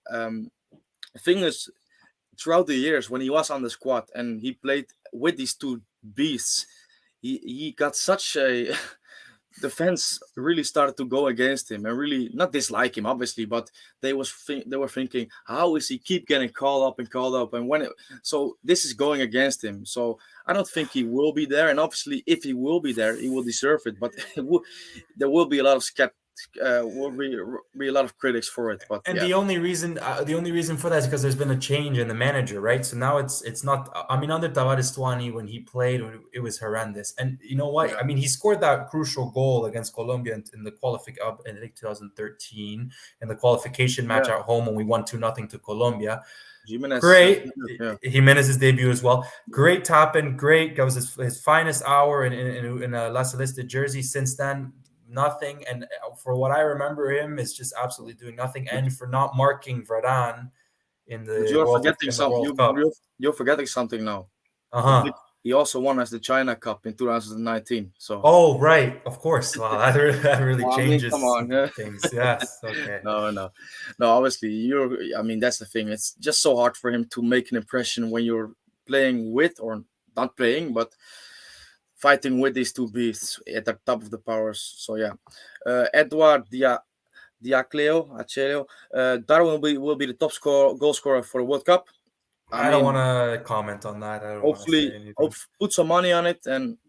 the thing is, throughout the years when he was on the squad and he played with these two beasts, he got such a the fans really started to go against him and really not dislike him, obviously, but they were thinking, how is he keep getting called up, and so this is going against him. So I don't think he will be there, and obviously, if he will be there, he will deserve it. But there will be a lot of will be a lot of critics for it. But the only reason for that is because there's been a change in the manager, right? So now it's not. I mean, under Tavares Tuani, when he played, it was horrendous. And you know what? Yeah. I mean, he scored that crucial goal against Colombia in the qualification, I think 2013, in the qualification match at home when we won 2-0 to Colombia. Jimenez, great. Jimenez's debut as well. Great tap-in. Great. That was his finest hour in a La Celeste jersey. Since then, nothing. And for what I remember him, is just absolutely doing nothing. And for not marking Varane in the World Cup. You're forgetting something now. He also won us the China Cup in 2019. So. Oh right, of course. Wow, that really changes. Come on, things. Yes. Okay. No. Obviously, I mean, that's the thing. It's just so hard for him to make an impression when you're playing with, or not playing, but fighting with these two beasts at the top of the powers. So yeah, Edward Achelio, Darwin will be the top goal scorer for the World Cup. I don't want to comment on that. Hopefully, put some money on it, and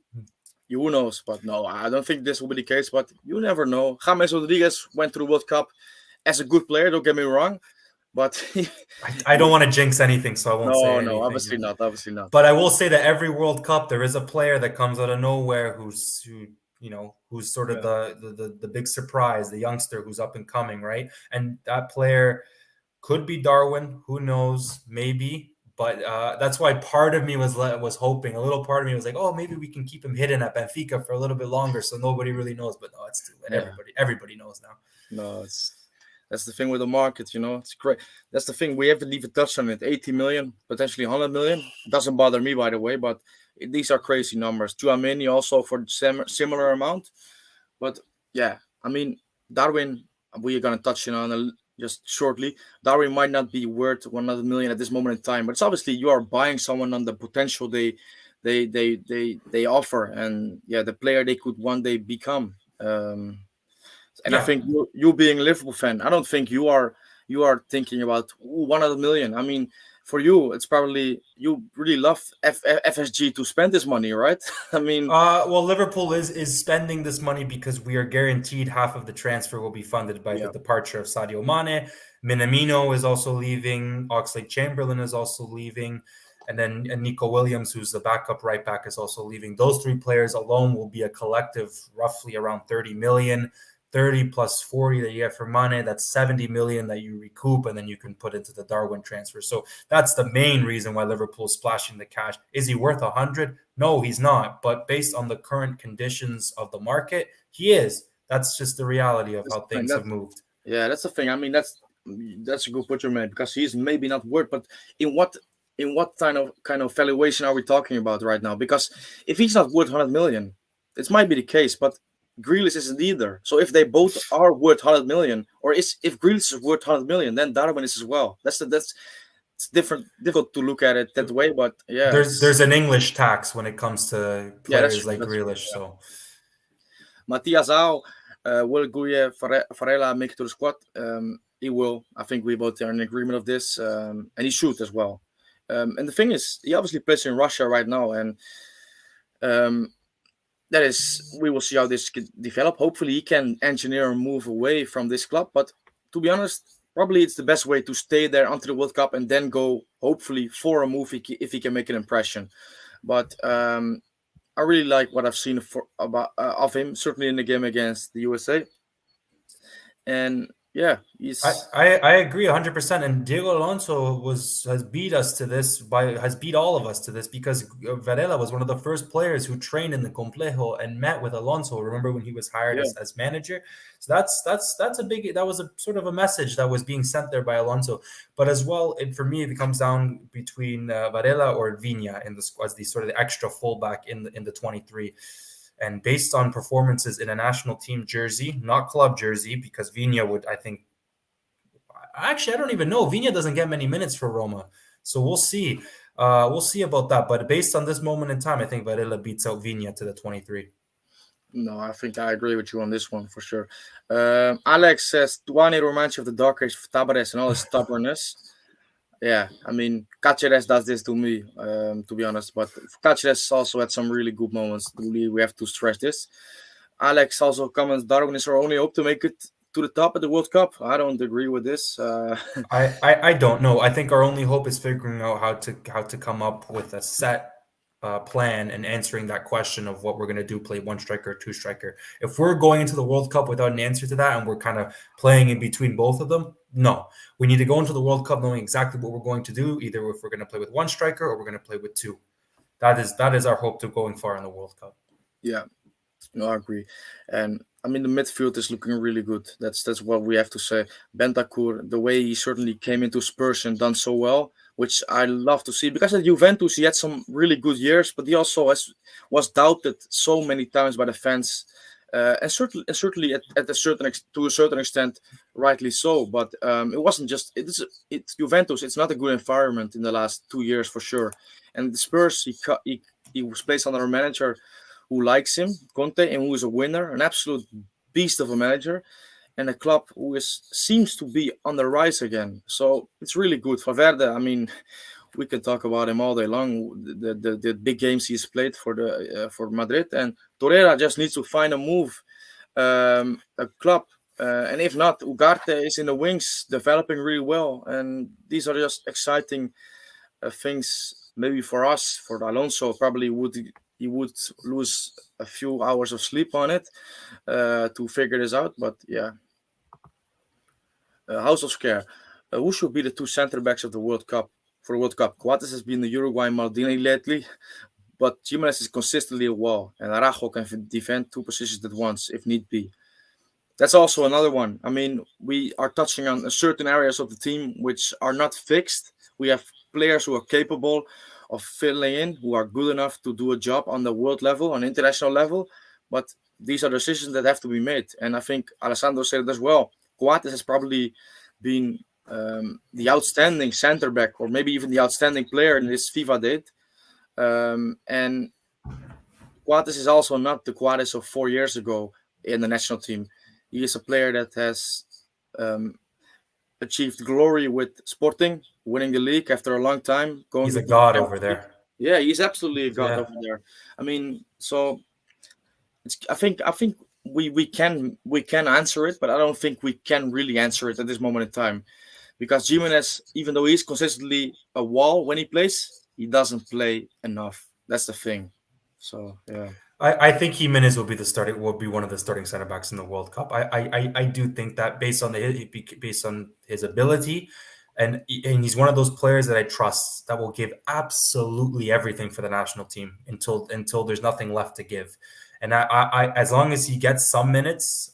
who knows? But no, I don't think this will be the case. But you never know. James Rodriguez went to the World Cup as a good player. Don't get me wrong, but I don't want to jinx anything, so I won't say anything. No, obviously not. But I will say that every World Cup there is a player that comes out of nowhere who who's sort of Yeah. the big surprise, the youngster who's up and coming, right? And that player could be Darwin. Who knows? Maybe. But that's why part of me was hoping. A little part of me was like, oh, maybe we can keep him hidden at Benfica for a little bit longer, so nobody really knows. But no, it's too late. Yeah. Everybody knows now. No, that's the thing with the market. It's great. That's the thing. We haven't even touched on it. 80 million, potentially 100 million. Doesn't bother me, by the way, but these are crazy numbers. Tchouaméni also for similar amount. But yeah, I mean, Darwin, we're gonna touch on just shortly. Darwin might not be worth 100 million at this moment in time, but it's obviously you are buying someone on the potential they offer, and yeah, the player they could one day become. And I Yeah. think you being a Liverpool fan, I don't think you are thinking about 100 million. I mean, for you, it's probably you really love FSG to spend this money, right? I mean, Well, Liverpool is spending this money because we are guaranteed half of the transfer will be funded by the yeah, departure of Sadio Mane. Minamino is also leaving. Oxlade-Chamberlain is also leaving. And then Nico Williams, who's the backup right back, is also leaving. Those three players alone will be a collective roughly around 30 million. 30 plus 40 that you get for Mane, that's 70 million that you recoup, and then you can put into the Darwin transfer. So that's the main reason why Liverpool is splashing the cash. Is he worth 100? No, he's not. But based on the current conditions of the market, he is. That's just the reality of that's how the thing. things have moved. Yeah, that's the thing. I mean, that's a good put you made because he's maybe not worth, but in what kind of valuation are we talking about right now? Because if he's not worth 100 million, it might be the case, but Grealish isn't either. So if they both are worth 100 million, or if Grealish is worth 100 million, then Darwin is as well. That's it's difficult to look at it that way, but yeah, There's an English tax when it comes to yeah, that's players true. like That's true. Grealish. So Matias Al, will Guye Varela make it to the squad? He will. I think we both are in agreement of this, and he should as well. And the thing is, he obviously plays in Russia right now, and um, that is, we will see how this could develop. Hopefully, he can engineer a move away from this club. But to be honest, probably it's the best way to stay there until the World Cup and then go, hopefully, for a move if he can make an impression. But I really like what I've seen of him, certainly in the game against the USA. And yeah, I, he's I, I agree 100%. And Diego Alonso has beat us to this has beat all of us to this because Varela was one of the first players who trained in the Complejo and met with Alonso. Remember when he was hired yeah, as manager? So that was a sort of a message that was being sent there by Alonso. But as well, for me, it comes down between Varela or Vina in the as the sort of the extra fullback in the 23. And based on performances in a national team jersey, not club jersey, because Vina would, I think, actually, I don't even know. Vina doesn't get many minutes for Roma. So we'll see. We'll see about that. But based on this moment in time, I think Varela beats out Vina to the 23. no, I think I agree with you on this one for sure. Alex says Tuani reminds you of the dark age of Tabares and all his stubbornness. Yeah, I mean, Caceres does this to me, to be honest. But Caceres also had some really good moments. We have to stress this. Alex also comments Darwin is our only hope to make it to the top of the World Cup. I don't agree with this. I don't know. I think our only hope is figuring out how to come up with a set plan and answering that question of what we're going to do, play one striker, two striker. If we're going into the World Cup without an answer to that and we're kind of playing in between both of them, no. We need to go into the World Cup knowing exactly what we're going to do, either if we're going to play with one striker or we're going to play with two. That is our hope to going far in the World Cup. Yeah, no, I agree. And I mean, the midfield is looking really good. That's what we have to say. Bentancur, the way he certainly came into Spurs and done so well, which I love to see. Because at Juventus, he had some really good years, but he also was doubted so many times by the fans, and certainly at to a certain extent, rightly so. But it wasn't just it's Juventus. It's not a good environment in the last 2 years for sure. And the Spurs, he was placed under a manager who likes him, Conte, and who is a winner, an absolute beast of a manager, and a club who seems to be on the rise again. So it's really good. Valverde, I mean, we can talk about him all day long. The big games he's played for Madrid, and Torreira just needs to find a move, a club. And if not, Ugarte is in the wings, developing really well. And these are just exciting things. Maybe for us, for Alonso, probably would he would lose a few hours of sleep on it to figure this out. But yeah, House of Scare. Who should be the two center backs of the World Cup for the World Cup? Coates has been the Uruguay Maldini lately, but Jimenez is consistently a wall, and Araujo can defend two positions at once if need be. That's also another one. I mean, we are touching on certain areas of the team which are not fixed. We have players who are capable of filling in, who are good enough to do a job on the world level, on international level. But these are decisions that have to be made. And I think Alessandro said it as well. Coates has probably been the outstanding center back, or maybe even the outstanding player in this FIFA date. And Coates is also not the Coates of 4 years ago in the national team. He is a player that has um, achieved glory with Sporting, winning the league after a long time, going He's to a the god Champions over League. there. Yeah, he's absolutely a god Yeah. over there. I mean, so I think we can answer it, but I don't think we can really answer it at this moment in time because Jimenez, even though he's consistently a wall when he plays, he doesn't play enough. That's the thing. So yeah. I think Jimenez will be one of the starting center backs in the World Cup. I do think that based on his ability, and he's one of those players that I trust that will give absolutely everything for the national team until there's nothing left to give. And as long as he gets some minutes,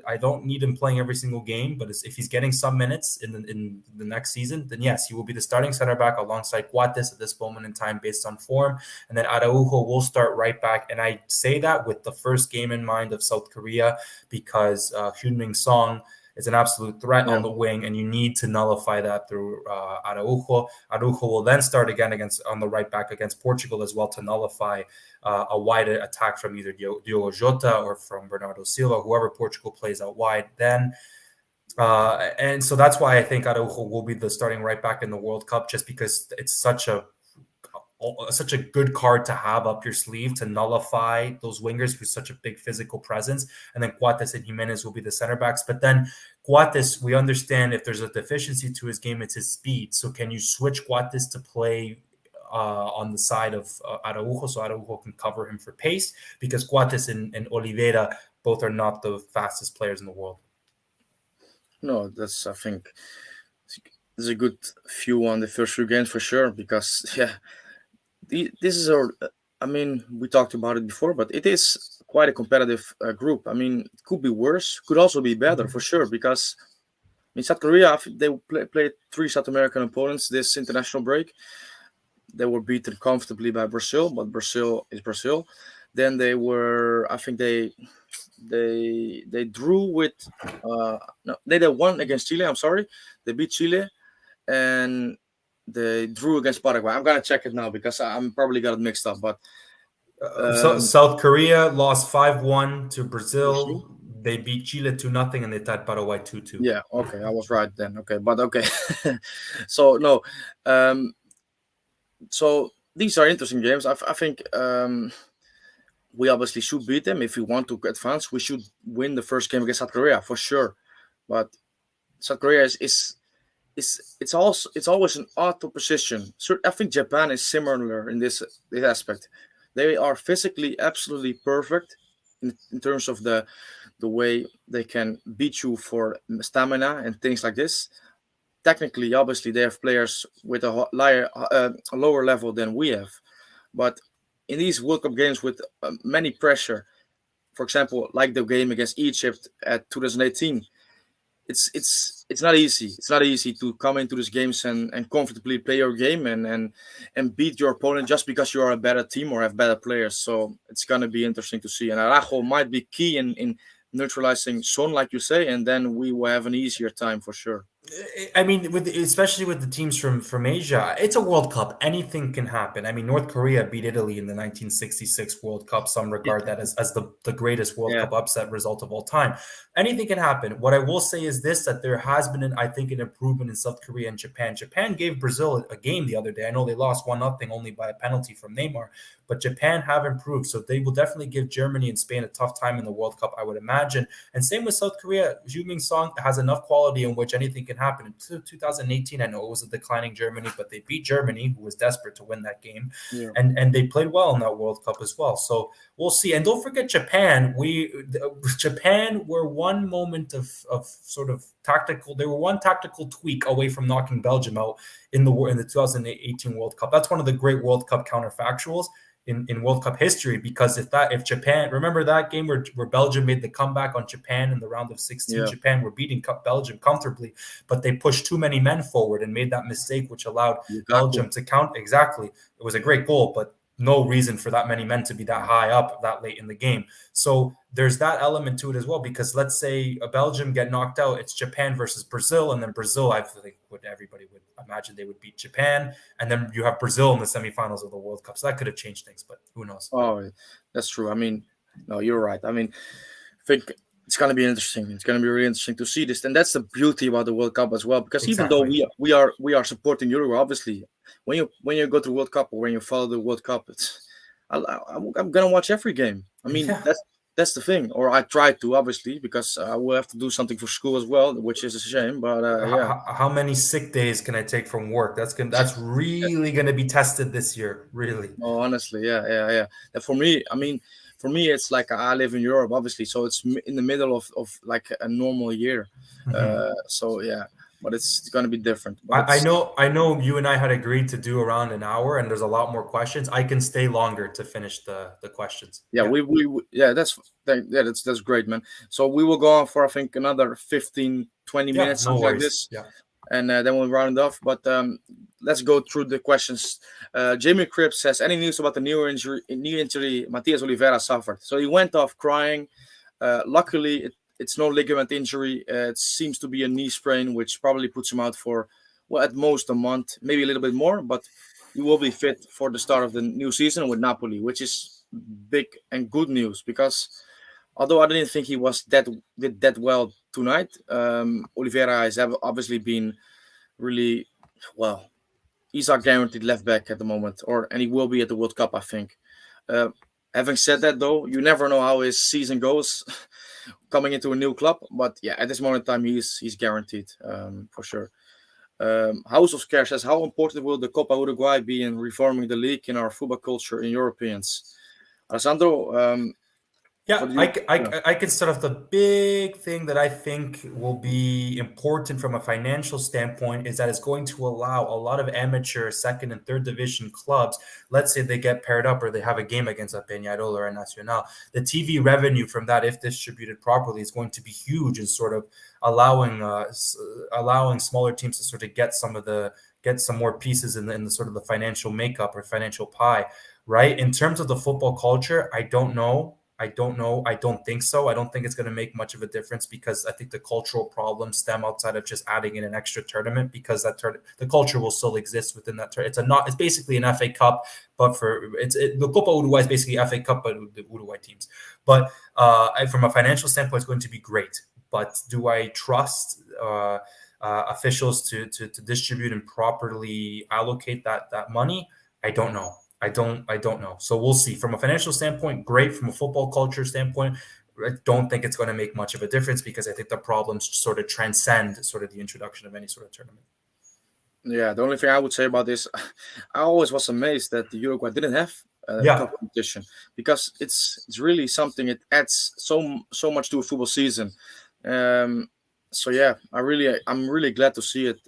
I don't need him playing every single game, but if he's getting some minutes in the next season, then yes, he will be the starting center back alongside Coates at this moment in time based on form. And then Araujo will start right back. And I say that with the first game in mind of South Korea because Hyun-Min Song is an absolute threat Yeah. on the wing, and you need to nullify that through Araujo. Araujo will then start again on the right back against Portugal as well to nullify a wide attack from either Diogo Jota or from Bernardo Silva, whoever Portugal plays out wide. Then and so that's why I think Araujo will be the starting right back in the World Cup, just because it's such a good card to have up your sleeve to nullify those wingers with such a big physical presence. And then Coates and Jimenez will be the center backs. But then Coates, we understand if there's a deficiency to his game, it's his speed. So can you switch Coates to play on the side of Araujo so Araujo can cover him for pace? Because Coates and Oliveira both are not the fastest players in the world. No, I think there's a good few on the first few games for sure because yeah, this is our. I mean, we talked about it before, but it is quite a competitive group. I mean, it could be worse, could also be better for sure because in South Korea they played three South American opponents this international break. They were beaten comfortably by Brazil, but Brazil is Brazil. Then I think they drew with no, they did one against Chile. I'm sorry, they beat Chile and they drew against Paraguay. I'm gonna check it now because I'm probably got it mixed up. But So um, South Korea lost 5-1 to Brazil, Brazil. They beat Chile 2-0, and they tied Paraguay 2-2. yeah, okay, I was right then. Okay, but okay, so no, um, so these are interesting games. I think we obviously should beat them if we want to advance. We should win the first game against South Korea for sure. But South Korea it's always an odd opposition. So I think Japan is similar in this aspect. They are physically absolutely perfect in terms of the way they can beat you for stamina and things like this. Technically, obviously, they have players with a lower level than we have, but in these World Cup games with many pressure, for example, like the game against Egypt at 2018, it's not easy. It's not easy to come into these games and comfortably play your game and beat your opponent just because you are a better team or have better players. So it's gonna be interesting to see. And Arajo might be key in neutralizing Son, like you say, and then we will have an easier time for sure. I mean, especially with the teams from Asia, it's a World Cup. Anything can happen. I mean, North Korea beat Italy in the 1966 World Cup. Some regard that as the greatest World Yeah, Cup upset result of all time. Anything can happen. What I will say is this: that there has been, I think, an improvement in South Korea and Japan. Japan gave Brazil a game the other day. I know they lost 1-0 only by a penalty from Neymar, but Japan have improved. So they will definitely give Germany and Spain a tough time in the World Cup, I would imagine. And same with South Korea. Hyun-Min Song has enough quality in which anything can can happen. In 2018, I know it was a declining Germany, but they beat Germany, who was desperate to win that game, Yeah, and they played well in that World Cup as well. So we'll see. And don't forget Japan. Japan were one moment of sort of tactical. They were one tactical tweak away from knocking Belgium out in the 2018 World Cup. That's one of the great World Cup counterfactuals in World Cup history, because if Japan, remember that game where Belgium made the comeback on Japan in the round of 16, yeah, Japan were beating Belgium comfortably, but they pushed too many men forward and made that mistake, which allowed Lukaku. Belgium to count. Exactly. It was a great goal, but no reason for that many men to be that high up that late in the game. So there's that element to it as well, because let's say a Belgium get knocked out, it's Japan versus Brazil, and then Brazil, I think everybody would imagine they would beat Japan, and then you have Brazil in the semifinals of the World Cup. So that could have changed things, but who knows? Oh, that's true. I mean, no, you're right. I mean, I think it's gonna be interesting. It's gonna be really interesting to see this, and that's the beauty about the World Cup as well. Because even though Exactly. we are supporting Uruguay, obviously, when you go to the World Cup or when you follow the World Cup, I'm gonna watch every game. I mean, Yeah. that's the thing. Or I try to, obviously, because I will have to do something for school as well, which is a shame. But yeah, How many sick days can I take from work? That's really gonna be tested this year. Really. no, honestly, yeah. And for me, I mean, for me, it's like I live in Europe, obviously, so it's in the middle of like a normal year. Mhm. So yeah, but it's going to be different. But I it's know I know you and I had agreed to do around an hour, and there's a lot more questions. I can stay longer to finish the questions. yeah, Yeah. yeah, that's great, man. So we will go on for I think another 15, 20 Yeah, minutes, no something like worries. this, Yeah. and then we'll round it off. But let's go through the questions. Jamie Cripps says, any news about the knee injury Matias Oliveira suffered? So he went off crying. Luckily, it's no ligament injury. It seems to be a knee sprain, which probably puts him out for, well, at most a month, maybe a little bit more. But he will be fit for the start of the new season with Napoli, which is big and good news because although I didn't think he was did that well tonight, Oliveira has obviously been really well. He's our guaranteed left back at the moment, and he will be at the World Cup, I think. Uh, Having said that, though, you never know how his season goes coming into a new club. But yeah, at this moment in time, he's guaranteed for sure. House of Care says, how important will the Copa Uruguay be in reforming the league in our football culture in Europeans? Alessandro, Yeah, what do you? Yeah, I can start off. The big thing that I think will be important from a financial standpoint is that it's going to allow a lot of amateur second and third division clubs, let's say they get paired up or they have a game against a Peñarol or a Nacional, the TV revenue from that, if distributed properly, is going to be huge and sort of allowing allowing smaller teams to sort of get some more pieces in the sort of the financial makeup or financial pie, right? In terms of the football culture, I don't know. I don't know. I don't think so. I don't think it's going to make much of a difference because I think the cultural problems stem outside of just adding in an extra tournament because the culture will still exist within that tournament. It's basically an FA Cup, but the Copa Uruguay is basically FA Cup, but with the Uruguay teams. But from a financial standpoint, it's going to be great. But do I trust officials to distribute and properly allocate that money? I don't know. I don't know. So we'll see. From a financial standpoint, great. From a football culture standpoint, I don't think it's going to make much of a difference because I think the problems sort of transcend sort of the introduction of any sort of tournament. yeah. The only thing I would say about this, I always was amazed that the Uruguay didn't have a Yeah. cup competition because it's really something. It adds so much to a football season. Um, so yeah, I'm really glad to see it.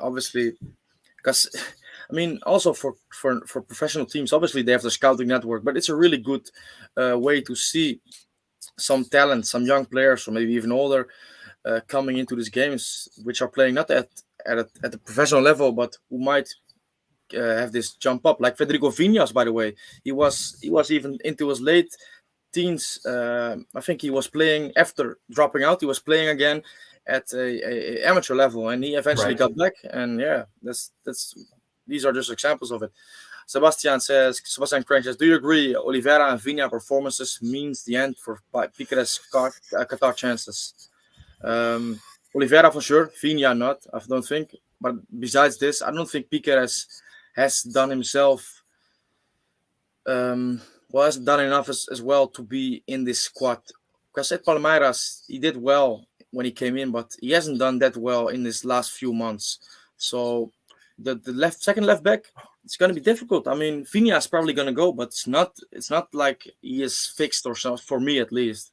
Obviously, because I mean, also for professional teams, obviously they have the scouting network, but it's a really good way to see some talent, some young players, or maybe even older, coming into these games, which are playing not at the professional level, but who might have this jump up. Like Federico Vinas, by the way, he was even into his late teens. I think he was playing after dropping out. He was playing again at a amateur level, and he eventually Right. got back. And yeah, that's these are just examples of it. Sebastian Crank says, do you agree Oliveira and Vina performances means the end for Piqueras Qatar chances? Oliveira for sure, Vina not, I don't think. But besides this, I don't think Piqueras has done himself hasn't done enough as well to be in this squad. Because at Palmeiras, he did well when he came in, but he hasn't done that well in his last few months. So the second left back, it's gonna be difficult. I mean, Vinia is probably gonna go, but it's not like he is fixed or so for me at least.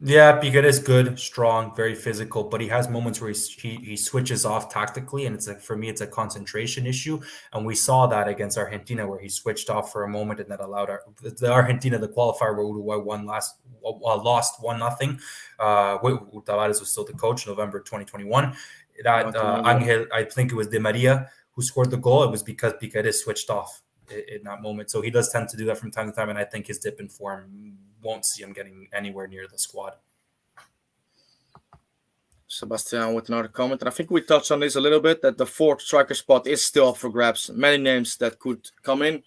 Yeah, Piquet is good, strong, very physical, but he has moments where he switches off tactically, and it's like for me, it's a concentration issue, and we saw that against Argentina where he switched off for a moment, and that allowed the Argentina the qualifier where Uruguay won lost 1-0. Tavares was still the coach, November 2021. Yeah, I That can remember. Angel, I think it was Di Maria who scored the goal. It was because Piquet is switched off in that moment, so he does tend to do that from time to time, and I think his dip in form won't see him getting anywhere near the squad. Sebastian with another comment, and I think we touched on this a little bit that the fourth striker spot is still up for grabs. Many names that could come in.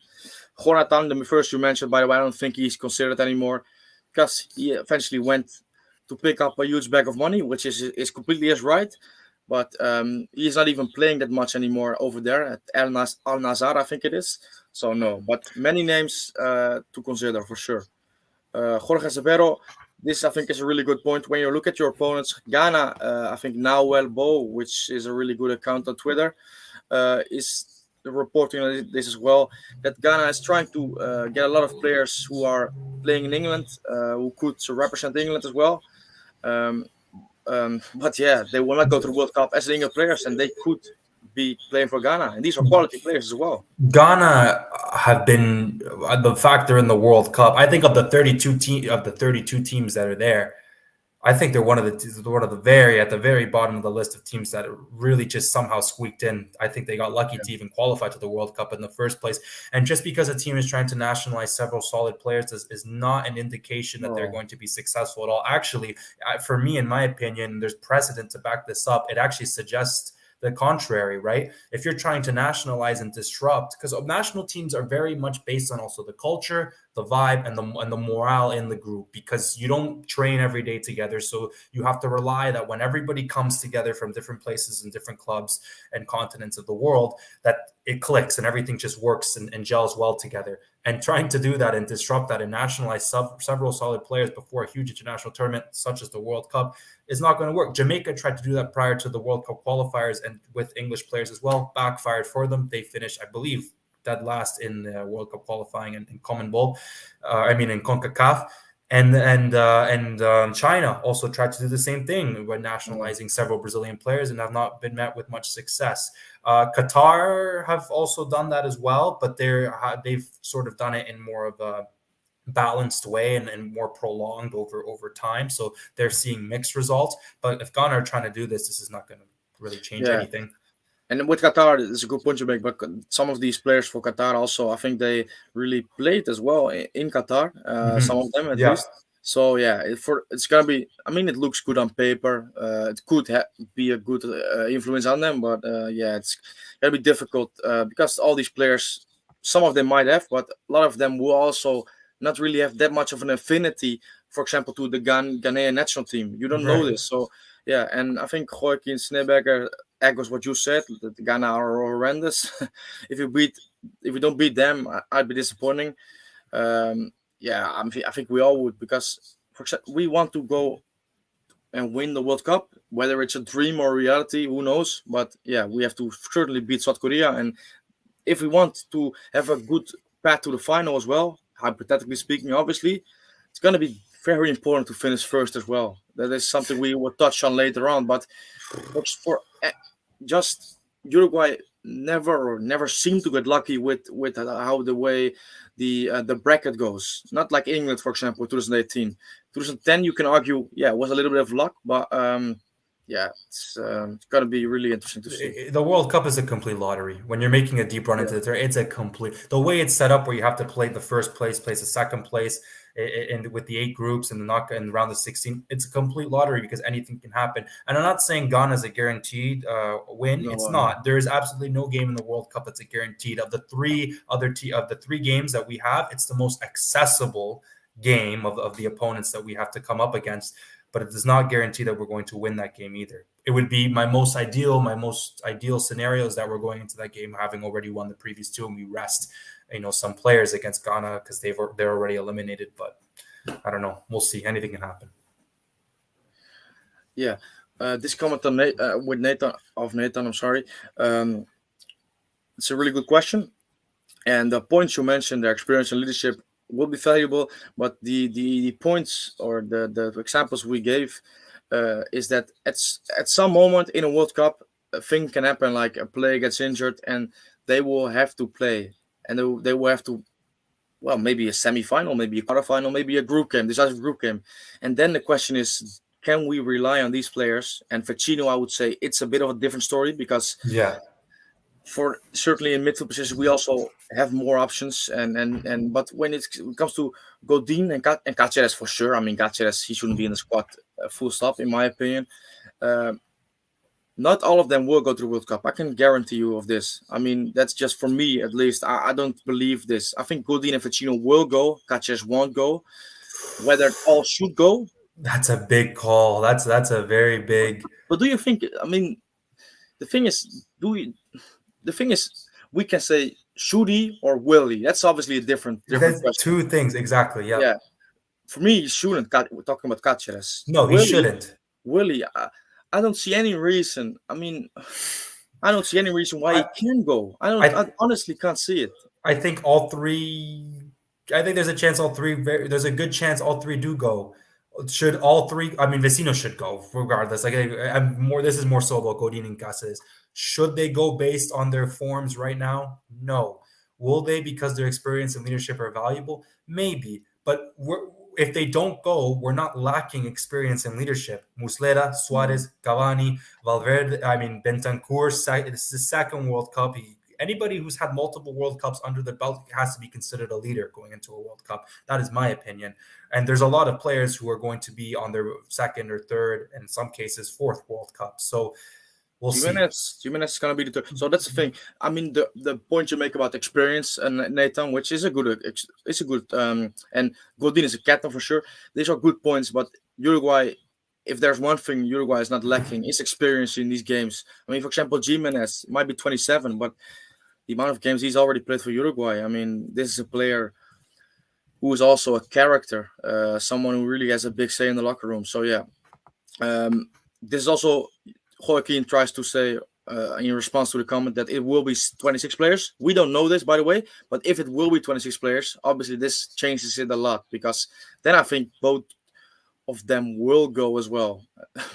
Jonathan, the first you mentioned, by the way, I don't think he's considered anymore because he eventually went to pick up a huge bag of money, which is completely his right. But he's not even playing that much anymore over there at Al Nazar, I think it is. So no, but many names to consider for sure. Jorge Severo, this I think is a really good point. When you look at your opponents, Ghana, I think Nawel Bo, which is a really good account on Twitter, is reporting this as well. That Ghana is trying to get a lot of players who are playing in England, who could represent England as well. Um, but yeah, they will not go to the World Cup as England players, and they could be playing for Ghana, and these are quality players as well. Ghana have been the factor in the World Cup. I think of the 32 teams that are there, I think they're one of the very at the very bottom of the list of teams that really just somehow squeaked in. I think they got lucky to even qualify to the World Cup in the first place. And just because a team is trying to nationalize several solid players is not an indication that they're No, going to be successful at all. Actually, for me, in my opinion, there's precedent to back this up. It actually suggests the contrary, right? If you're trying to nationalize and disrupt, because national teams are very much based on also the culture, the vibe, and the morale in the group, because you don't train every day together, so you have to rely that when everybody comes together from different places and different clubs and continents of the world, that it clicks and everything just works and gels well together. And trying to do that and disrupt that and nationalize several solid players before a huge international tournament such as the World Cup is not going to work. Jamaica tried to do that prior to the World Cup qualifiers and with English players as well. Backfired for them. They finished, I believe, dead last in the World Cup qualifying in Common Bowl. In CONCACAF. And China also tried to do the same thing by no. nationalizing several Brazilian players and have not been met with much success. Qatar have also done that as well, but they've sort of done it in more of a balanced way and more prolonged over time. So they're seeing mixed results. But if Ghana are trying to do this, this is not going to really change Yeah, anything. and with Qatar, it's a good point you make. But some of these players for Qatar also, I think they really played as well in Qatar. Some of them at Yeah. least. So yeah, it's gonna be. I mean, it looks good on paper. It could be a good influence on them, but yeah, it's gonna be difficult because all these players, some of them might have, but a lot of them will also not really have that much of an affinity. For example, to the Ghanaian national team, you don't know Right. this. So yeah, and I think Joaquin Sneberger echoes what you said. That Ghana are horrendous. if you beat, if you don't beat them, I'd be disappointing. Yeah, I think we all would because for example, we want to go and win the World Cup. Whether it's a dream or reality, who knows? But yeah, we have to certainly beat South Korea, and if we want to have a good path to the final as well, hypothetically speaking, obviously, it's going to be very important to finish first as well. That is something we will touch on later on. But just Uruguay never seemed to get lucky with how the way the bracket goes. Not like England, for example, 2018, 2010. You can argue, yeah, it was a little bit of luck, but yeah, it's gonna be really interesting to see. The World Cup is a complete lottery. When you're making a deep run Yeah, into the tournament, it's a complete the way it's set up where you have to play the first place, place the second place, and with the eight groups and the knock and round of 16, it's a complete lottery because anything can happen. And I'm not saying Ghana is a guaranteed win. It's no. not. There is absolutely no game in the World Cup that's a guaranteed. Of the three games that we have, it's the most accessible game of the opponents that we have to come up against, but it does not guarantee that we're going to win that game either. It would be my most ideal scenario is that we're going into that game having already won the previous two and we rest, some players against Ghana because they're already eliminated. But I don't know. We'll see. Anything can happen. Yeah. This comment on with Nathan. I'm sorry. Um, it's a really good question, and the points you mentioned, the experience and leadership, will be valuable. But the points or the examples we gave is that at some moment in a World Cup, a thing can happen, like a player gets injured, and they will have to play, and they will have to, well, maybe a semi-final, maybe a quarterfinal, maybe a group game, decisive group game. And then the question is, can we rely on these players? And for Chino, I would say it's a bit of a different story, because Yeah, for certainly in midfield positions we also have more options, and but when it comes to Godin and Caceres, for sure. I mean, Caceres, he shouldn't be in the squad, full stop, in my opinion. Uh, Not all of them will go to the World Cup. I can guarantee you of this. I mean, that's just for me at least. I don't believe this. I think Godin and Ficino will go. Caceres won't go. Whether all should go, that's a big call. That's a very but, big. but do you think? I mean, the thing is, do we? The thing is, we can say should he or will he? That's obviously a different There's question. two things exactly. Yeah. Yeah, for me, he shouldn't. We're talking about Caceres. No, he shouldn't. Will he? I don't see any reason. I mean, I don't see any reason why he I can go. I I honestly can't see it. I think all three. I think there's a chance all three. There's a good chance all three do go. Should all three? I mean, Vecino should go regardless. Like I'm more. This is more so about Godin and Casas. Should they go based on their forms right now? No. Will they because their experience and leadership are valuable? Maybe. But if they don't go, we're not lacking experience and leadership. Muslera, Mm. Suarez, Cavani, Valverde. I mean, Bentancur. It's the second World Cup. Anybody who's had multiple World Cups under the belt has to be considered a leader going into a World Cup. That is my opinion. And there's a lot of players who are going to be on their second or third, and in some cases, fourth World Cup. So we'll see. Jimenez is gonna be the third. So that's the thing. I mean, the point you make about experience and Nathan, which is a good, it's a good, and Godin is a captain for sure. These are good points, but Uruguay, if there's one thing Uruguay is not lacking, is experience in these games. I mean, for example, Jimenez might be 27, but the amount of games he's already played for Uruguay. I mean, this is a player who is also a character, someone who really has a big say in the locker room. So yeah, this is also Joaquin tries to say in response to the comment that it will be 26 players. We don't know this, by the way, but if it will be 26 players, obviously this changes it a lot, because then I think both of them will go as well.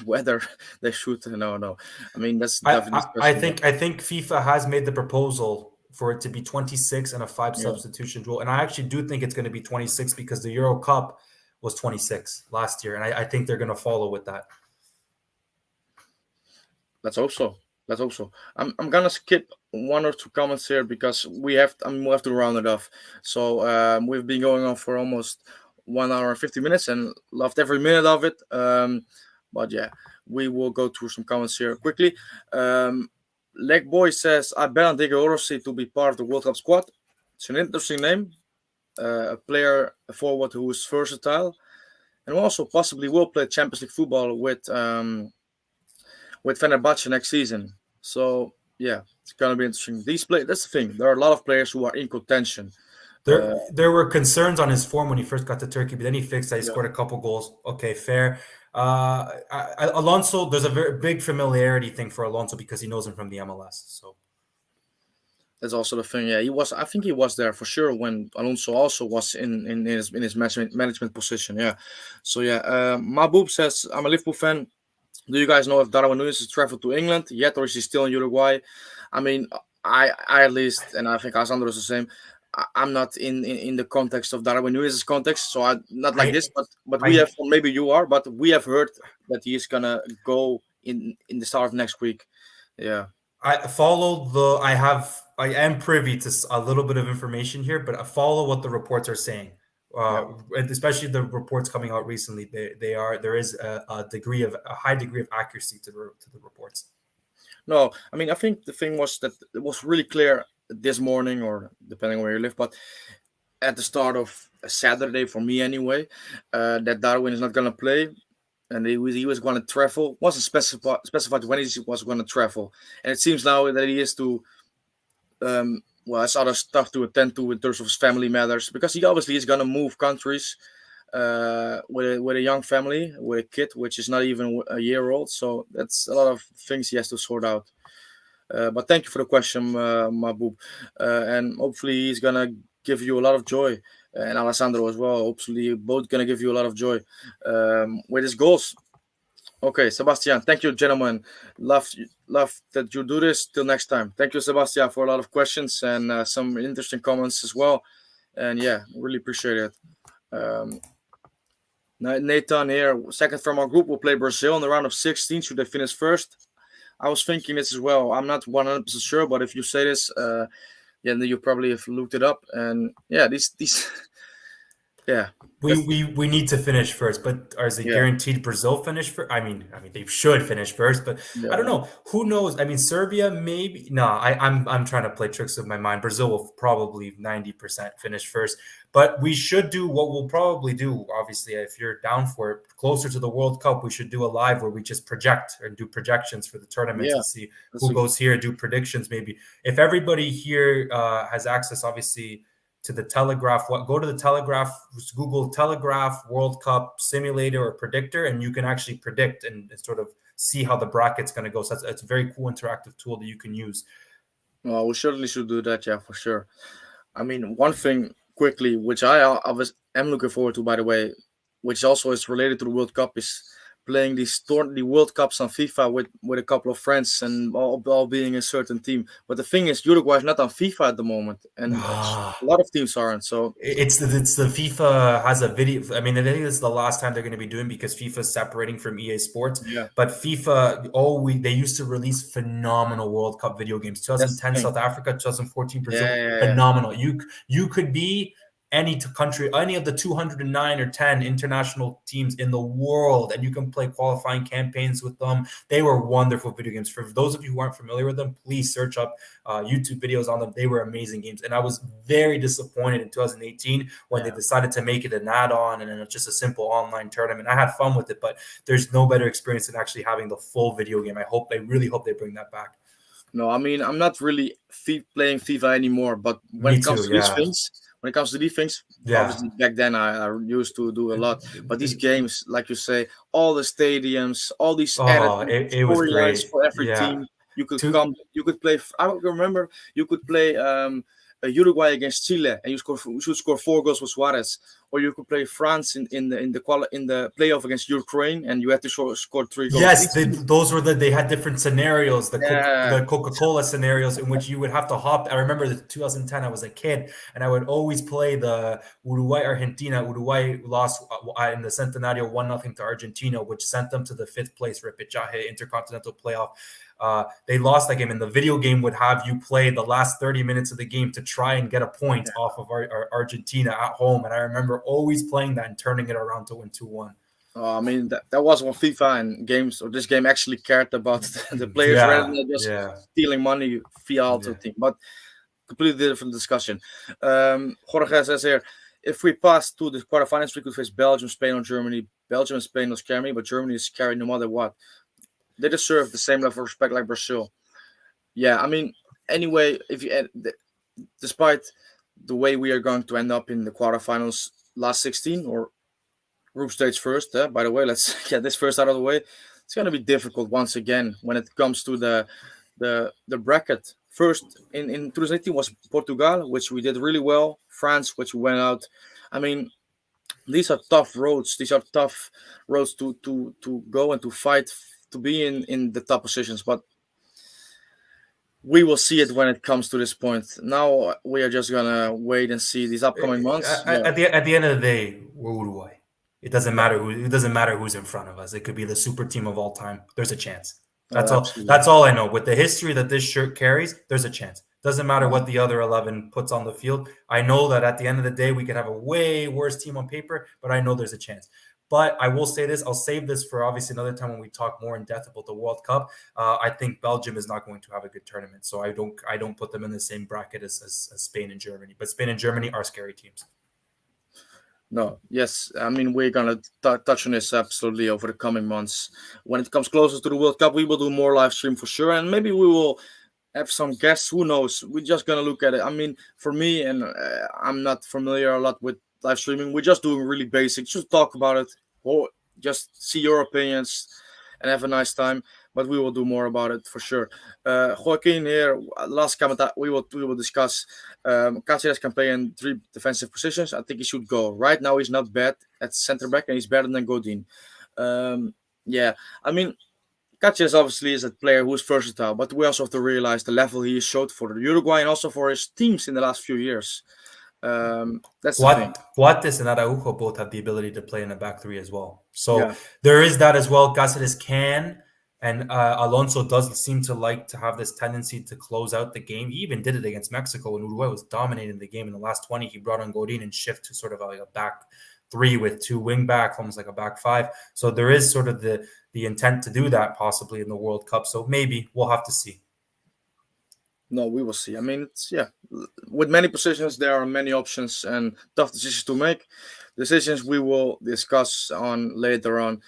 Whether they should, no. I mean, that's I, definitely I discussion, but think I think FIFA has made the proposal for it to be 26 and a five yeah, substitution rule, and I actually do think it's going to be 26 because the Euro Cup was 26 last year, and I think they're going to follow with that. let's hope so. Let's hope so. I'm gonna skip one or two comments here because we have to round it off. So we've been going on for almost 1 hour and 50 minutes and loved every minute of it. But yeah, we will go through some comments here quickly. Leg Boy says, "I bet on Diego Rossi to be part of the World Cup squad. It's an interesting name. A player, a forward who is versatile, and who also possibly will play Champions League football with Fenerbahce next season. So yeah, it's gonna be interesting. These play That's the thing. There are a lot of players who are in contention. There, Uh, there were concerns on his form when he first got to Turkey, but then he fixed that. He yeah, scored a couple goals. Okay, fair. Alonso, there's a very big familiarity thing for Alonso because he knows him from the MLS. So that's also the thing. Yeah, he was. I think he was there for sure when Alonso also was in his management position. Yeah. So yeah, Mahbub says, "I'm a Liverpool fan. Do you guys know if Darwin Nunes has traveled to England yet, or is he still in Uruguay?" I mean, I at least, and I think Alessandro is the same. I'm not in the context of Darwin Nunes' context, so I not like I, this. But we I, have, or maybe you are, but we have heard that he is gonna go in the start of next week. Yeah, I follow the. I am privy to a little bit of information here, but I follow what the reports are saying. yeah. And especially the reports coming out recently, they are there is a high degree of accuracy to the reports. No, I mean, I think the thing was that it was really clear this morning, or depending on where you live, but at the start of Saturday for me anyway, that Darwin is not gonna play, and he was going to travel. Wasn't specified when he was going to travel, and it seems now that he is to well, has other stuff to attend to in terms of his family matters, because he obviously is going to move countries. with a young family, with a kid which is not even a year old. So that's a lot of things he has to sort out. But thank you for the question, Mahbub, and hopefully he's gonna give you a lot of joy, and Alessandro as well. Hopefully, both gonna give you a lot of joy with his goals. Okay, Sebastian, thank you, gentlemen. Love that you do this. Till next time. Thank you, Sebastian, for a lot of questions and some interesting comments as well. And yeah, really appreciate it. Um, Nathan here, second from our group, will play Brazil in the round of 16. Should they finish first? I was thinking this as well. I'm not 100% sure, but if you say this, yeah, then you probably have looked it up. And yeah, these, yeah, We, that's we we need to finish first, but is it yeah, guaranteed Brazil finish first? I mean they should finish first, but I don't yeah, know. Who knows? I mean Serbia maybe. No, I'm trying to play tricks with my mind. Brazil will probably 90% finish first, but we should do what we'll probably do. Obviously, if you're down for it, closer to the World Cup, we should do a live where we just project and do projections for the tournaments yeah. and see That's who a goes here. Do predictions maybe. If everybody here has access, obviously to the Telegraph. What go to the Telegraph, Google Telegraph World Cup simulator or predictor, and you can actually predict and sort of see how the bracket's going to go. So it's a very cool interactive tool that you can use. well, we certainly should do that, yeah, for sure. I mean, one thing quickly, which I am looking forward to, by the way, which also is related to the World Cup, is playing the World Cups on FIFA with a couple of friends and all being a certain team. But the thing is, Uruguay is not on FIFA at the moment, and a lot of teams aren't. So It's the FIFA has a video. I mean, I think this is the last time they're going to be doing because FIFA is separating from EA Sports. yeah, But FIFA, they used to release phenomenal World Cup video games. that's the 2010 thing. South Africa, 2014 Yeah, Brazil, yeah, yeah. phenomenal. You could be country, any of the 209 or 10 international teams in the world, and you can play qualifying campaigns with them. They were wonderful video games. For those of you who aren't familiar with them, please search up YouTube videos on them. They were amazing games, and I was very disappointed in 2018 when they Yeah. decided to make it an add-on and then it's just a simple online tournament. I had fun with it, but there's no better experience than actually having the full video game. I really hope they bring that back. No, I mean I'm not really playing FIFA anymore. But when Me it comes too. to these Yeah, things, yeah. obviously back then I used to do a lot. But these games, like you say, all the stadiums, all these added Oh, it was storylines great. for every Yeah. team. You could Two. come, you could play. I remember you could play Uruguay against Chile, and you should score 4 goals with Suarez, or you could play France in the playoff against Ukraine, and you had to score 3 goals. Yes, those were they had different scenarios, Yeah, the Coca-Cola scenarios in which you would have to hop. I remember the 2010, I was a kid and I would always play the Uruguay Argentina. Uruguay lost in the Centenario 1-0 to Argentina, which sent them to the fifth place Repechaje Intercontinental Playoff. They lost that game, and the video game would have you play the last 30 minutes of the game to try and get a point off of our Argentina at home. And I remember always playing that and turning it around to win 2-1. I mean that was on FIFA and games. Or this game actually cared about the players rather Yeah, than just yeah. stealing money via Auto Yeah. Team. But completely different discussion. Jorge says here, if we pass to the quarterfinals, we could face Belgium, Spain, or Germany. Belgium and Spain will scare me, but Germany is scary no matter what. They deserve the same level of respect like Brazil. Yeah, I mean, anyway, if you despite the way we are going to end up in the quarterfinals, last 16 or group stage first. By the way, let's get this first out of the way. It's going to be difficult once again when it comes to the bracket. First in 2018 was Portugal, which we did really well. France, which we went out. I mean, these are tough roads. These are tough roads to go and to fight to be in the top positions. But we will see it when it comes to this point. Now we are just gonna wait and see these upcoming months. Yeah, At the end of the day, we're Uruguay. It doesn't matter who's in front of us. It could be the super team of all time. There's a chance. oh, That's all. absolutely. That's all I know. With the history that this shirt carries, there's a chance. Doesn't matter what the other 11 puts on the field. I know that at the end of the day, we could have a way worse team on paper, but I know there's a chance. But I will say this: I'll save this for obviously another time when we talk more in depth about the World Cup. I think Belgium is not going to have a good tournament, so I don't put them in the same bracket as Spain and Germany. But Spain and Germany are scary teams. No, yes. I mean, we're gonna touch on this absolutely over the coming months. When it comes closer to the World Cup, we will do more live stream for sure, and maybe we will have some guests. Who knows? We're just gonna look at it. I mean, for me, and I'm not familiar a lot with live streaming. We're just doing really basic, just talk about it, or just see your opinions and have a nice time. But we will do more about it for sure. Joaquin here, last comment that we will discuss Cáceres can play in three defensive positions. I think he should go. Right now he's not bad at center back and he's better than Godin. Yeah, I mean Cáceres obviously is a player who is versatile, but we also have to realize the level he showed for Uruguay and also for his teams in the last few years. That's the thing. Guates and Araujo both have the ability to play in a back three as well. So Yeah, there is that as well. Cáceres can, and Alonso does seem to like to have this tendency to close out the game. He even did it against Mexico when Uruguay was dominating the game in the last 20. He brought on Godin and shift to sort of like a back three with two wing backs, almost like a back five. So there is sort of the intent to do that possibly in the World Cup. So maybe we'll have to see. no, we will see. I mean, it's yeah. With many positions, there are many options and tough decisions to make. Decisions we will discuss on later on.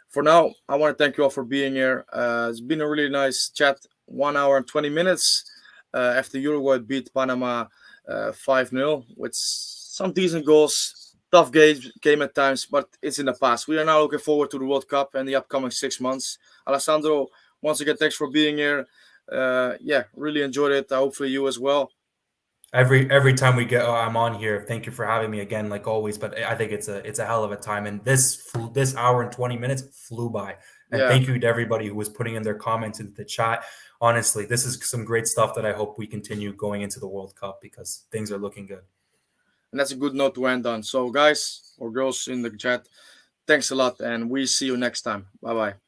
For now, I want to thank you all for being here. It's been a really nice chat. 1 hour and 20 minutes after Uruguay beat Panama 5-0 with some decent goals. Tough game at times, but it's in the past. We are now looking forward to the World Cup and the upcoming 6 months. Alessandro, once again, thanks for being here. Yeah, really enjoyed it. Hopefully you as well. Every time we get I'm on here, thank you for having me again, like always. But I think it's a hell of a time, and this hour and 20 minutes flew by. And Yeah, thank you to everybody who was putting in their comments into the chat. Honestly, this is some great stuff that I hope we continue going into the World Cup because things are looking good. and that's a good note to end on. So, guys or girls in the chat, thanks a lot, and we see you next time. Bye bye.